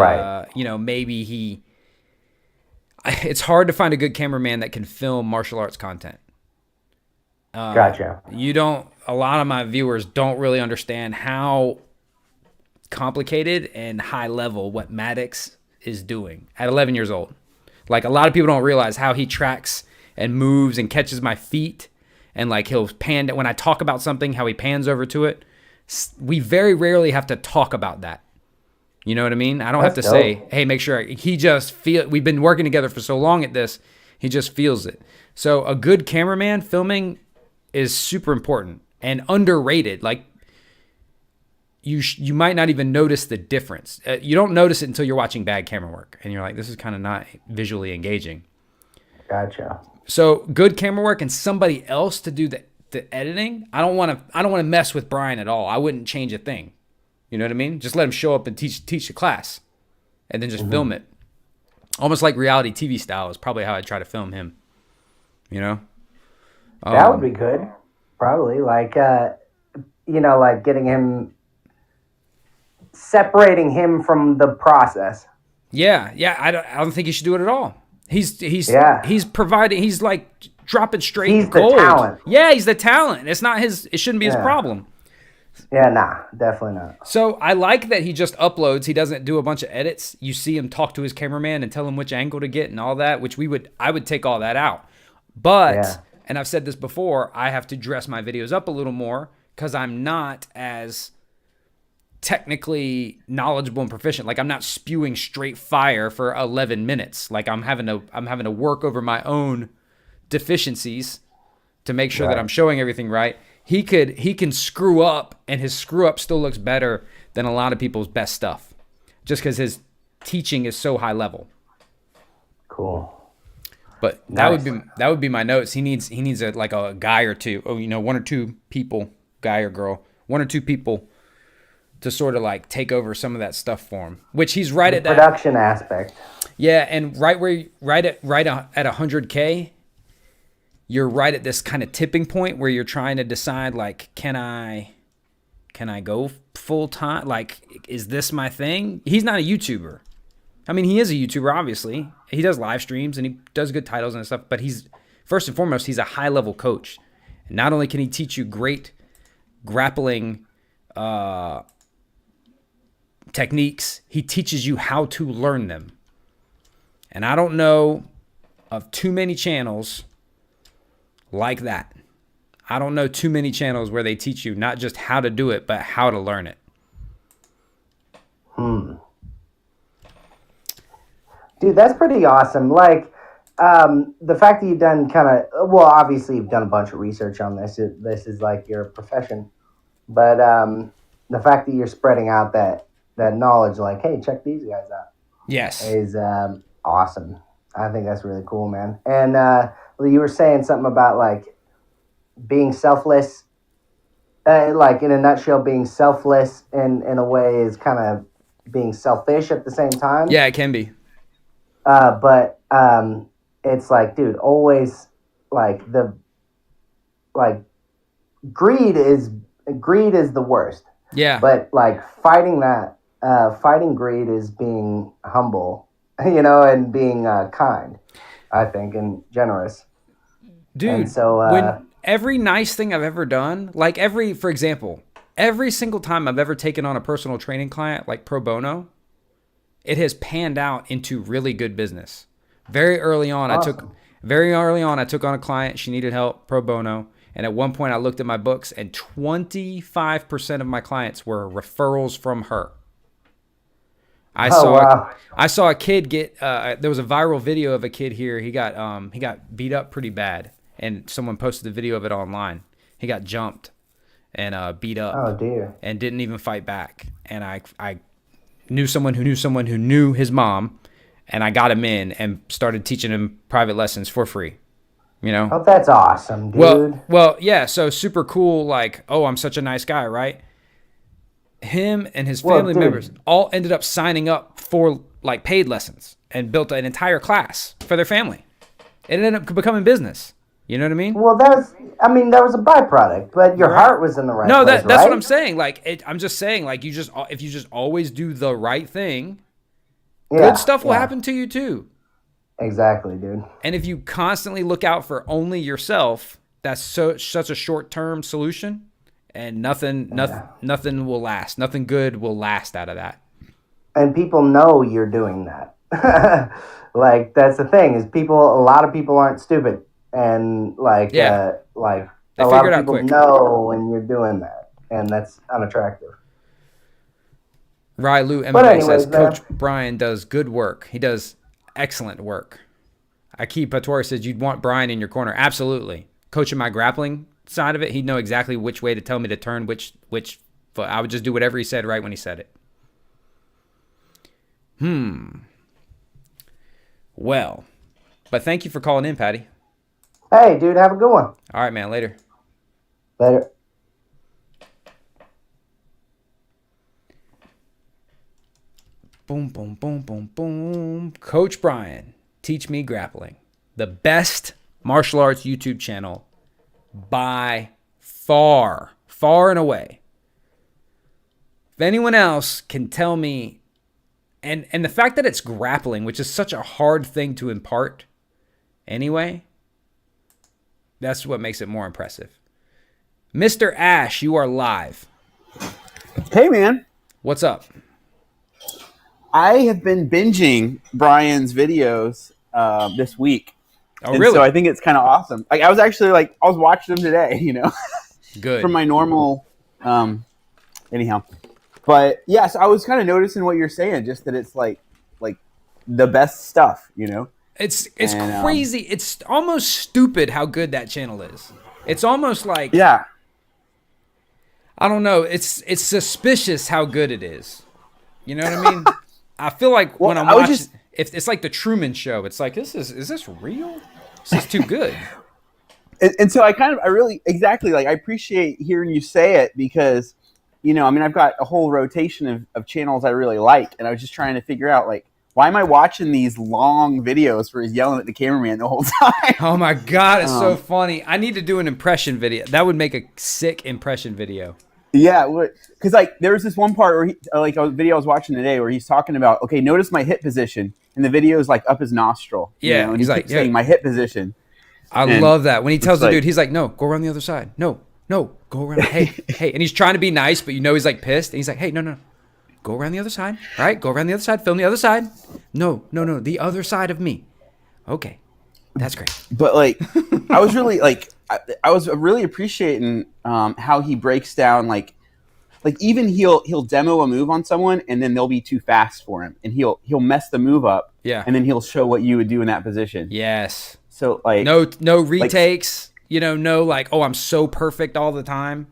maybe it's hard to find a good cameraman that can film martial arts content. Gotcha. A lot of my viewers don't really understand how complicated and high level what Maddox is doing at 11 years old. Like, a lot of people don't realize how he tracks and moves and catches my feet, and like he'll pan when I talk about something, how he pans over to it. We very rarely have to talk about that. You know what I mean? I don't have to say, hey, make sure he just we've been working together for so long at this. He just feels it. So a good cameraman filming is super important and underrated. Like, you might not even notice the difference. You don't notice it until you're watching bad camera work and you're like, this is kind of not visually engaging. Gotcha. So good camera work and somebody else to do the editing. I don't want to mess with Brian at all. I wouldn't change a thing. You know what I mean? Just let him show up and teach the class and then just film it. Almost like reality TV style is probably how I'd try to film him. You know? That would be good. Probably. Like, like getting him, separating him from the process. Yeah. I don't think he should do it at all. He's providing, he's like dropping straight he's gold. The talent. Yeah, he's the talent. It shouldn't be his problem. Yeah, nah, definitely not. So I like that he just uploads. He doesn't do a bunch of edits. You see him talk to his cameraman and tell him which angle to get and all that, which I would take all that out. But, and I've said this before, I have to dress my videos up a little more because I'm not as technically knowledgeable and proficient. Like, I'm not spewing straight fire for 11 minutes. Like, I'm having to work over my own deficiencies to make sure that I'm showing everything right. He can screw up, and his screw up still looks better than a lot of people's best stuff, just because his teaching is so high level. Cool. But that would be my notes. He needs a guy or two, one or two people, guy or girl, one or two people to sort of like take over some of that stuff for him. Which he's right at that production aspect. Yeah, and right at 100K. You're right at this kind of tipping point where you're trying to decide, like, can I go full time? Like, is this my thing? He's not a YouTuber. I mean, he is a YouTuber, obviously. He does live streams and he does good titles and stuff, but he's, first and foremost, he's a high level coach. And not only can he teach you great grappling techniques, he teaches you how to learn them. And I don't know of too many channels like that. I don't know too many channels where they teach you not just how to do it, but how to learn it. Dude, that's pretty awesome. Like, the fact that you've done obviously you've done a bunch of research on this. This is like your profession. But the fact that you're spreading out that knowledge, like, hey, check these guys out. Yes. Is awesome. I think that's really cool, man. And you were saying something about, like, being selfless like in a nutshell, being selfless in a way is kind of being selfish at the same time. Yeah, it can be. But it's like, dude, always like like greed is the worst. Yeah. But like fighting greed is being humble, and being kind, I think, and generous. Dude, and so when every nice thing I've ever done, like for example, every single time I've ever taken on a personal training client, like pro bono, it has panned out into really good business. Very early on, awesome. I took on a client. She needed help pro bono. And at one point I looked at my books and 25% of my clients were referrals from her. I saw a kid get, there was a viral video of a kid here. He got beat up pretty bad. And someone posted a video of it online. He got jumped and beat up. Oh dear. And didn't even fight back. And I knew someone who knew someone who knew his mom, and I got him in and started teaching him private lessons for free. Oh, that's awesome, dude. Well, yeah. So super cool. Like, oh, I'm such a nice guy, right? Him and his family members all ended up signing up for like paid lessons and built an entire class for their family. It ended up becoming business. You know what I mean? Well, that was a byproduct, but your heart was in the right place. No, that's right? what I'm saying. Like, I'm just saying, like, if you just always do the right thing, good stuff will happen to you too. Exactly, dude. And if you constantly look out for only yourself, that's such a short-term solution, and nothing will last. Nothing good will last out of that. And people know you're doing that. Like, that's the thing, is a lot of people aren't stupid. And like a lot of people know when you're doing that, and that's unattractive. Rylu MMA says Coach Brian does good work. He does excellent work. Aki Patori says you'd want Brian in your corner. Absolutely. Coaching my grappling side of it, he'd know exactly which way to tell me to turn which foot. I would just do whatever he said right when he said it. Well, but thank you for calling in, Patty. Hey, dude, have a good one. All right, man. Later. Later. Boom, boom, boom, boom, boom. Coach Brian, Teach Me Grappling. The best martial arts YouTube channel by far and away. If anyone else can tell me, and the fact that it's grappling, which is such a hard thing to impart anyway, that's what makes it more impressive. Mr. Ash, you are live. Hey, man. What's up? I have been binging Brian's videos this week. Oh, really? So I think it's kind of awesome. Like, I was watching them today, Good. From my normal, anyhow. But, yeah, so I was kind of noticing what you're saying, just that it's like the best stuff, It's crazy. It's almost stupid how good that channel is. It's almost like, yeah, I don't know. It's suspicious how good it is. You know what I mean? I feel like when I'm watching, if it's like the Truman Show, it's like, is this real? This is too good. and so I appreciate hearing you say it because, I've got a whole rotation of channels I really like, and I was just trying to figure out, like, why am I watching these long videos where he's yelling at the cameraman the whole time? Oh my God, it's so funny. I need to do an impression video. That would make a sick impression video. Yeah, because there was this one part where a video I was watching today where he's talking about, okay, notice my hip position, and the video is like up his nostril. Yeah, and he's like saying my hip position. I love that when he tells the dude, he's like, no, go around the other side. No, go around. Hey, and he's trying to be nice, but he's like pissed, and he's like, hey, no. Go around the other side. All right, go around the other side. Film the other side. No. The other side of me. Okay, that's great. But I was really I was really appreciating how he breaks down even he'll demo a move on someone and then they'll be too fast for him and he'll mess the move up. Yeah. And then he'll show what you would do in that position. Yes. So no retakes. No oh, I'm so perfect all the time.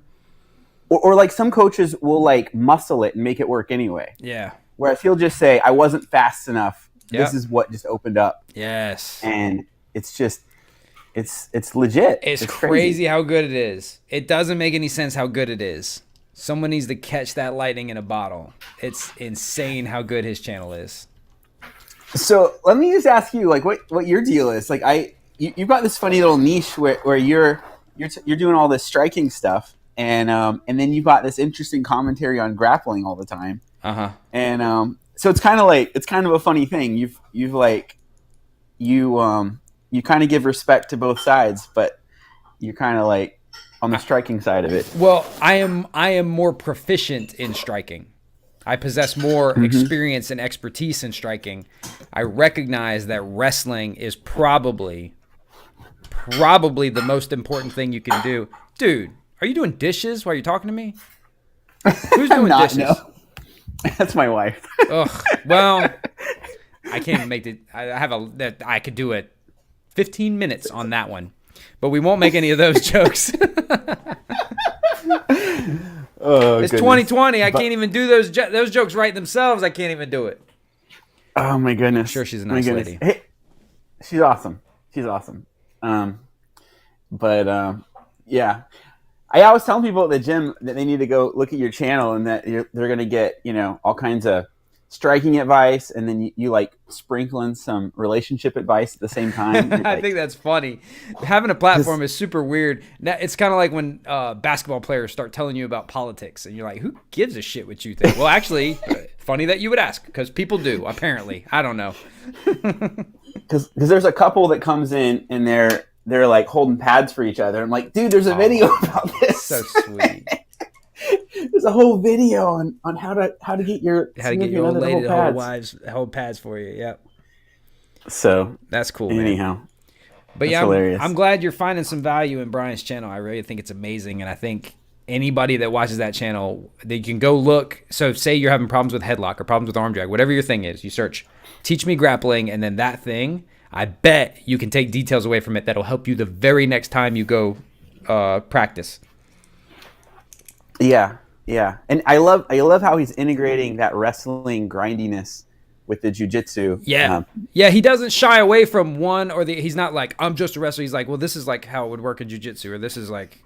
Or some coaches will muscle it and make it work anyway. Yeah. Whereas he'll just say, I wasn't fast enough. Yep. This is what just opened up. Yes. And it's just, it's legit. It's crazy how good it is. It doesn't make any sense how good it is. Someone needs to catch that lightning in a bottle. It's insane how good his channel is. So let me just ask you, like, what your deal is. Like, you've got this funny little niche where you're doing all this striking stuff, and then you've got this interesting commentary on grappling all the time. And so it's kind of a funny thing. You kind of give respect to both sides, but you're kind of like on the striking side of it. Well, I am more proficient in striking. I possess more experience and expertise in striking. I recognize that wrestling is probably the most important thing you can do. Dude, are you doing dishes while you're talking to me? Who's doing dishes? No. That's my wife. Ugh. Well, I can't even make it. I could do it 15 minutes on that one, but we won't make any of those jokes. It's 2020. I can't even do those jokes right themselves. I can't even do it. Oh my goodness. I'm sure she's a nice lady. Hey, she's awesome. Yeah. I always tell people at the gym that they need to go look at your channel and that they're going to get, all kinds of striking advice, and then you like sprinkling some relationship advice at the same time. I think that's funny. Having a platform is super weird. Now, it's kind of like when basketball players start telling you about politics, and you're like, who gives a shit what you think? Well, actually, funny that you would ask, because people do, apparently. I don't know. Because there's a couple that comes in, and they're like holding pads for each other. I'm like, dude, there's a video about this. So sweet. There's a whole video on how to get your old lady to hold pads for you. Yep. So that's cool. Anyhow, man. But yeah, I'm glad you're finding some value in Brian's channel. I really think it's amazing, and I think anybody that watches that channel, they can go look. So say you're having problems with headlock or problems with arm drag, whatever your thing is, you search "Teach Me Grappling," and then that thing. I bet you can take details away from it that'll help you the very next time you go practice. Yeah, and I love how he's integrating that wrestling grindiness with the jiu-jitsu. Yeah, he doesn't shy away from one or the. He's not like, I'm just a wrestler. He's like, well, this is like how it would work in jiu-jitsu, or this is like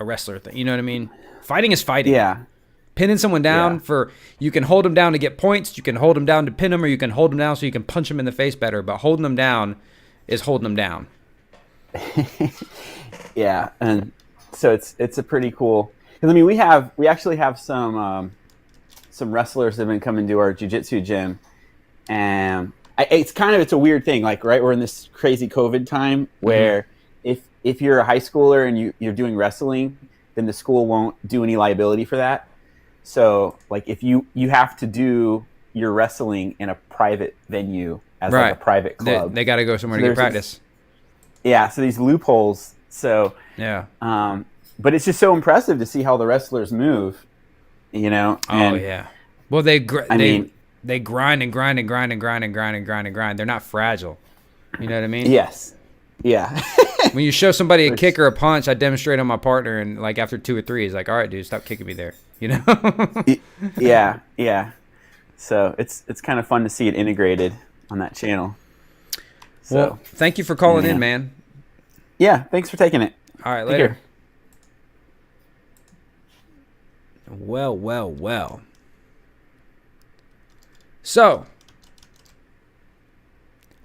a wrestler thing. You know what I mean? Fighting is fighting. Yeah. Pinning someone down you can hold them down to get points, you can hold them down to pin them, or you can hold them down so you can punch them in the face better. But holding them down is holding them down. Yeah, and so it's a pretty cool. Because I mean, we actually have some wrestlers that have been coming to our jiu-jitsu gym, and it's a weird thing. Like, right, we're in this crazy COVID time where if you're a high schooler and you're doing wrestling, then the school won't do any liability for that. So, like, if you have to do your wrestling in a private venue as like a private club, they got to go somewhere to get practice. So these loopholes. So yeah. But it's just so impressive to see how the wrestlers move, And, oh yeah. Well, they grind and grind and grind and grind and grind and grind and grind. They're not fragile. You know what I mean? Yes. Yeah. When you show somebody a kick or a punch, I demonstrate on my partner, and like after 2 or 3, he's like, "All right, dude, stop kicking me there." You know? Yeah. So it's kind of fun to see it integrated on that channel. So, well, thank you for calling in, man. Yeah, thanks for taking it. All right, later. Well. So,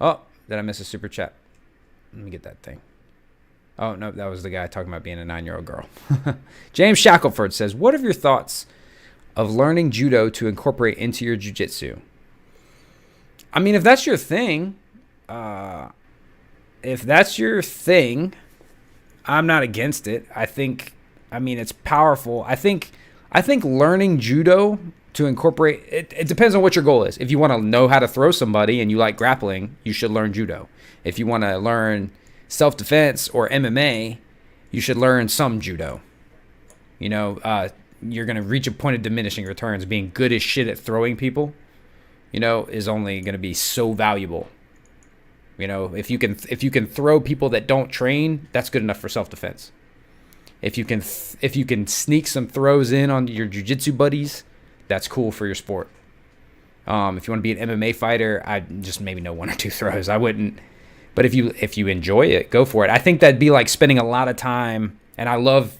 did I miss a super chat? Let me get that thing. Oh, no, that was the guy talking about being a 9-year-old girl. James Shackelford says, what are your thoughts of learning judo to incorporate into your jiu-jitsu? I mean, if that's your thing, I'm not against it. I mean, it's powerful. I think learning judo to incorporate, it depends on what your goal is. If you want to know how to throw somebody and you like grappling, you should learn judo. If you want to learn self-defense or MMA, you should learn some judo. You're going to reach a point of diminishing returns. Being good as shit at throwing people, is only going to be so valuable. If you can throw people that don't train, that's good enough for self-defense. If you can sneak some throws in on your jiu-jitsu buddies, that's cool for your sport. If you want to be an MMA fighter, I just maybe know 1 or 2 throws. I wouldn't But if you enjoy it, go for it. I think that'd be like spending a lot of time, and I love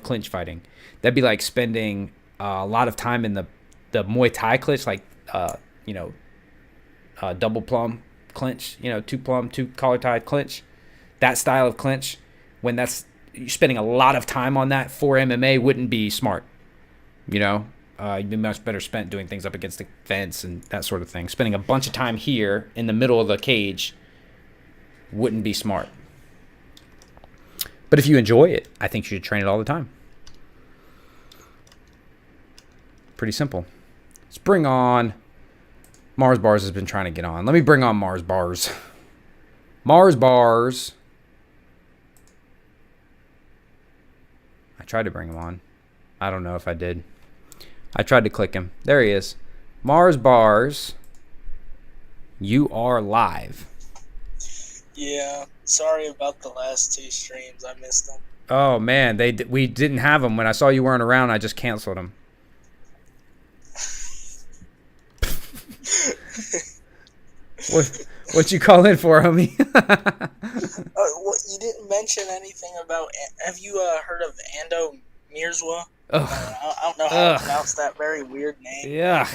clinch fighting. That'd be like spending a lot of time in the Muay Thai clinch, like double plum clinch, two plum, two collar tie clinch, that style of clinch. When you're spending a lot of time on that for MMA wouldn't be smart. You'd be much better spent doing things up against the fence and that sort of thing. Spending a bunch of time here in the middle of the cage wouldn't be smart. But if you enjoy it, I think you should train it all the time. Pretty simple. Let's bring on... Mars Bars has been trying to get on. Let me bring on Mars Bars. Mars Bars. I tried to bring him on. I don't know if I did. I tried to click him. There he is. Mars Bars. You are live. Yeah, sorry about the last 2 streams. I missed them. Oh man, we didn't have them. When I saw you weren't around, I just canceled them. What you call in for, homie? Well, you didn't mention anything about. Have you heard of Ando Mirzwa? I don't know how to pronounce that very weird name. Yeah.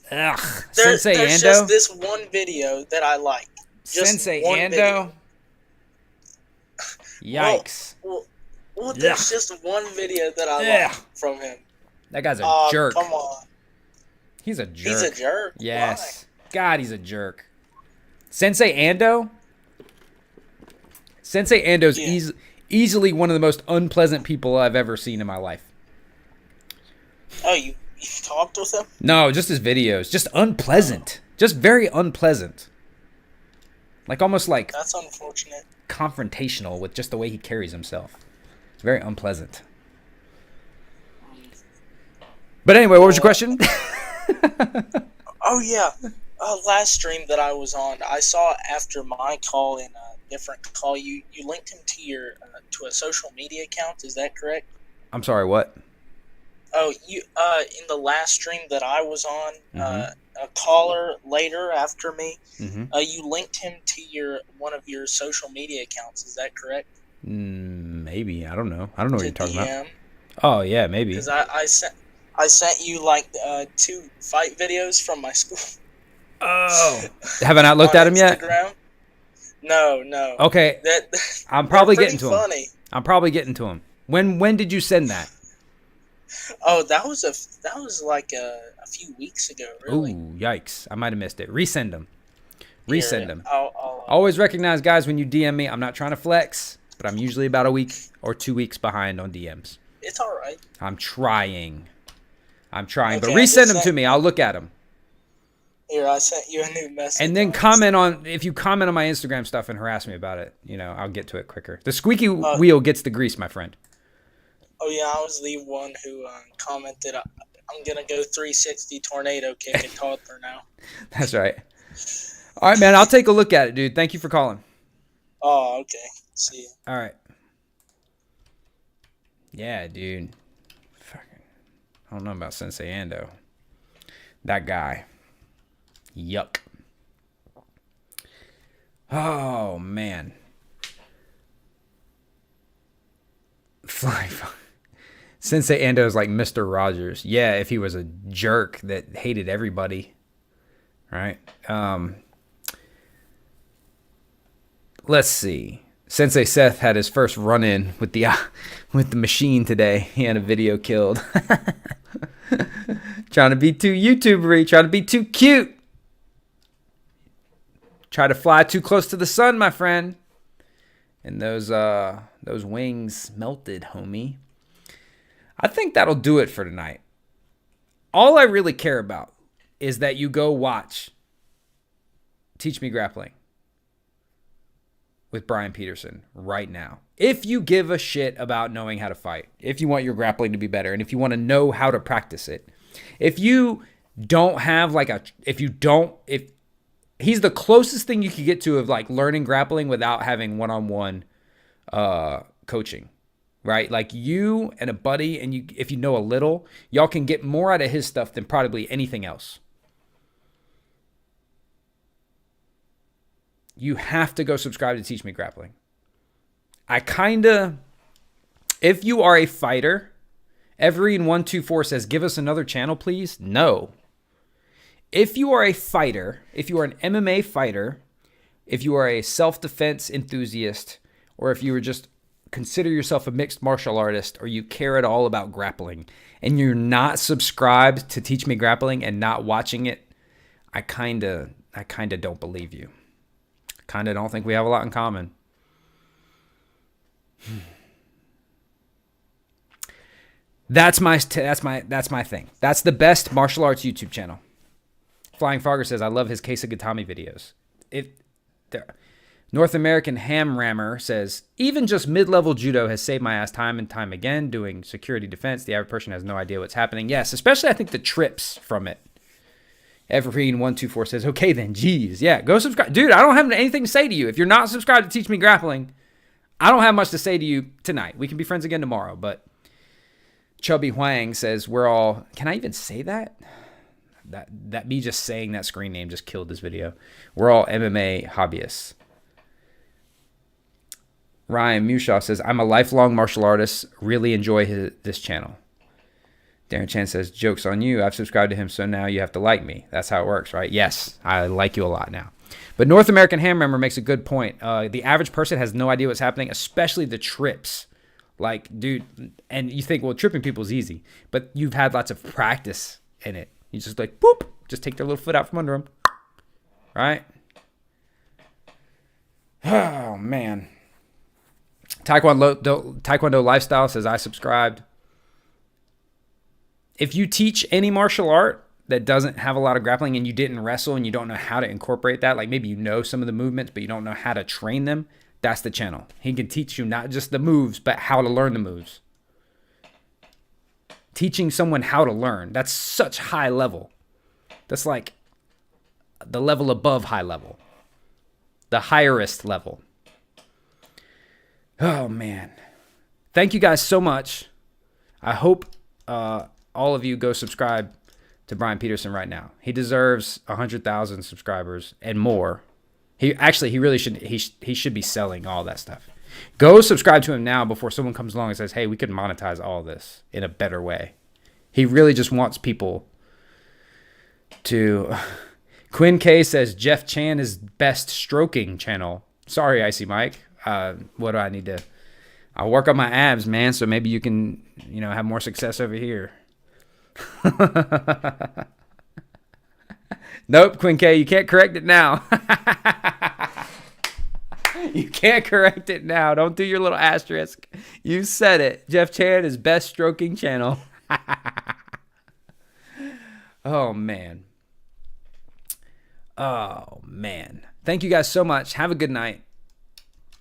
There's Sensei Ando. Just this one video that I like. Just Sensei one Ando. video. Yikes. Well, there's just one video that I like from him. That guy's a jerk. Come on. He's a jerk. He's a jerk? Yes. Why? God, he's a jerk. Sensei Ando? Sensei Ando's easily one of the most unpleasant people I've ever seen in my life. Oh, you talked with him? No, just his videos. Just unpleasant. Just very unpleasant. Like almost like... That's unfortunate. Confrontational with just the way he carries himself. It's very unpleasant. But anyway, what was your question? Oh, yeah. Last stream that I was on, I saw after my call in a different call, you linked him to your to a social media account. Is that correct? I'm sorry, what? Oh, you in the last stream that I was on, a caller later after me, you linked him to one of your social media accounts. Is that correct? Maybe. I don't know. I don't know what you're talking about. Oh yeah, maybe. Because I sent you like 2 fight videos from my school. Oh, have I not looked at him yet? No. Okay, I'm probably getting to him. Funny. I'm probably getting to him. When did you send that? Oh, that was like a few weeks ago. Really. Ooh, yikes! I might have missed it. Resend them. Resend them. I'll Always recognize, guys, when you DM me. I'm not trying to flex, but I'm usually about a week or 2 weeks behind on DMs. It's all right. I'm trying, Okay, but resend them to me. I'll look at them. Here, I sent you a new message. And then if you comment on my Instagram stuff and harass me about it, I'll get to it quicker. The squeaky wheel gets the grease, my friend. Oh yeah, I was the one who commented, I'm going to go 360 tornado kick a toddler now. That's right. All right, man, I'll take a look at it, dude. Thank you for calling. Oh, okay. See you. All right. Yeah, dude. Fucking, I don't know about Sensei Ando. That guy. Yuck. Oh, man. Sensei Ando is like Mr. Rogers. Yeah, if he was a jerk that hated everybody. Right? Let's see. Sensei Seth had his first run-in with the machine today. He had a video killed. Trying to be too YouTuber-y. Trying to be too cute. Try to fly too close to the sun, my friend. And those wings melted, homie. I think that'll do it for tonight. All I really care about is that you go watch Teach Me Grappling with Brian Peterson right now. If you give a shit about knowing how to fight, if you want your grappling to be better, and if you want to know how to practice it, if you don't have if he's the closest thing you could get to of like learning grappling without having one-on-one coaching, right? Like you and a buddy, and if you know a little, y'all can get more out of his stuff than probably anything else. you have to go subscribe to Teach Me Grappling. If you are a fighter, Everine124 says, give us another channel, please. No. If you are a fighter, if you are an MMA fighter, if you are a self-defense enthusiast, or if you were just consider yourself a mixed martial artist, or you care at all about grappling, and you're not subscribed to Teach Me Grappling and not watching it, I kind of don't believe you. Kind of don't think we have a lot in common. That's my thing. That's the best martial arts YouTube channel. Flying Frogger says, I love his Case of Gatami videos. North American Ham Rammer says, even just mid-level judo has saved my ass time and time again doing security defense. The average person has no idea what's happening. Yes, especially I think the trips from it. Evergreen124 says, okay then, geez. Yeah, go subscribe. Dude, I don't have anything to say to you. If you're not subscribed to Teach Me Grappling, I don't have much to say to you tonight. We can be friends again tomorrow, but Chubby Huang says, we're all, can I even say that? That me just saying that screen name just killed this video. We're all MMA hobbyists. Ryan Mushaw says, I'm a lifelong martial artist. Really enjoy this channel. Darren Chan says, joke's on you. I've subscribed to him, so now you have to like me. That's how it works, right? Yes, I like you a lot now. But North American Ham Member makes a good point. The average person has no idea what's happening, especially the trips. Like, dude, and you think, well, tripping people is easy. But you've had lots of practice in it. You just like, boop, just take their little foot out from under them. Right? Oh, man. Taekwondo Lifestyle says, I subscribed. If you teach any martial art that doesn't have a lot of grappling and you didn't wrestle and you don't know how to incorporate that, like maybe you know some of the movements, but you don't know how to train them, that's the channel. He can teach you not just the moves, but how to learn the moves. Teaching someone how to learn, that's such high level. That's like the level above high level. The highest level. Oh, man. Thank you guys so much. I hope all of you go subscribe to Brian Peterson right now. He deserves 100,000 subscribers and more. He really should. He should be selling all that stuff. Go subscribe to him now before someone comes along and says, hey, we could monetize all this in a better way. He really just wants people to... Quinn K says, Jeff Chan is best stroking channel. Sorry, Icy Mike. What do I need to... I'll work on my abs, man, so maybe you can, have more success over here. Nope, Quinn K, you can't correct it now. You can't correct it now. Don't do your little asterisk. You said it. Jeff Chan is best stroking channel. Oh, man. Oh, man. Thank you guys so much. Have a good night.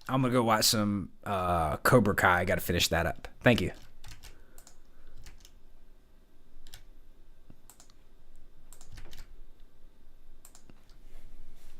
I'm going to go watch some Cobra Kai. I got to finish that up. Thank you.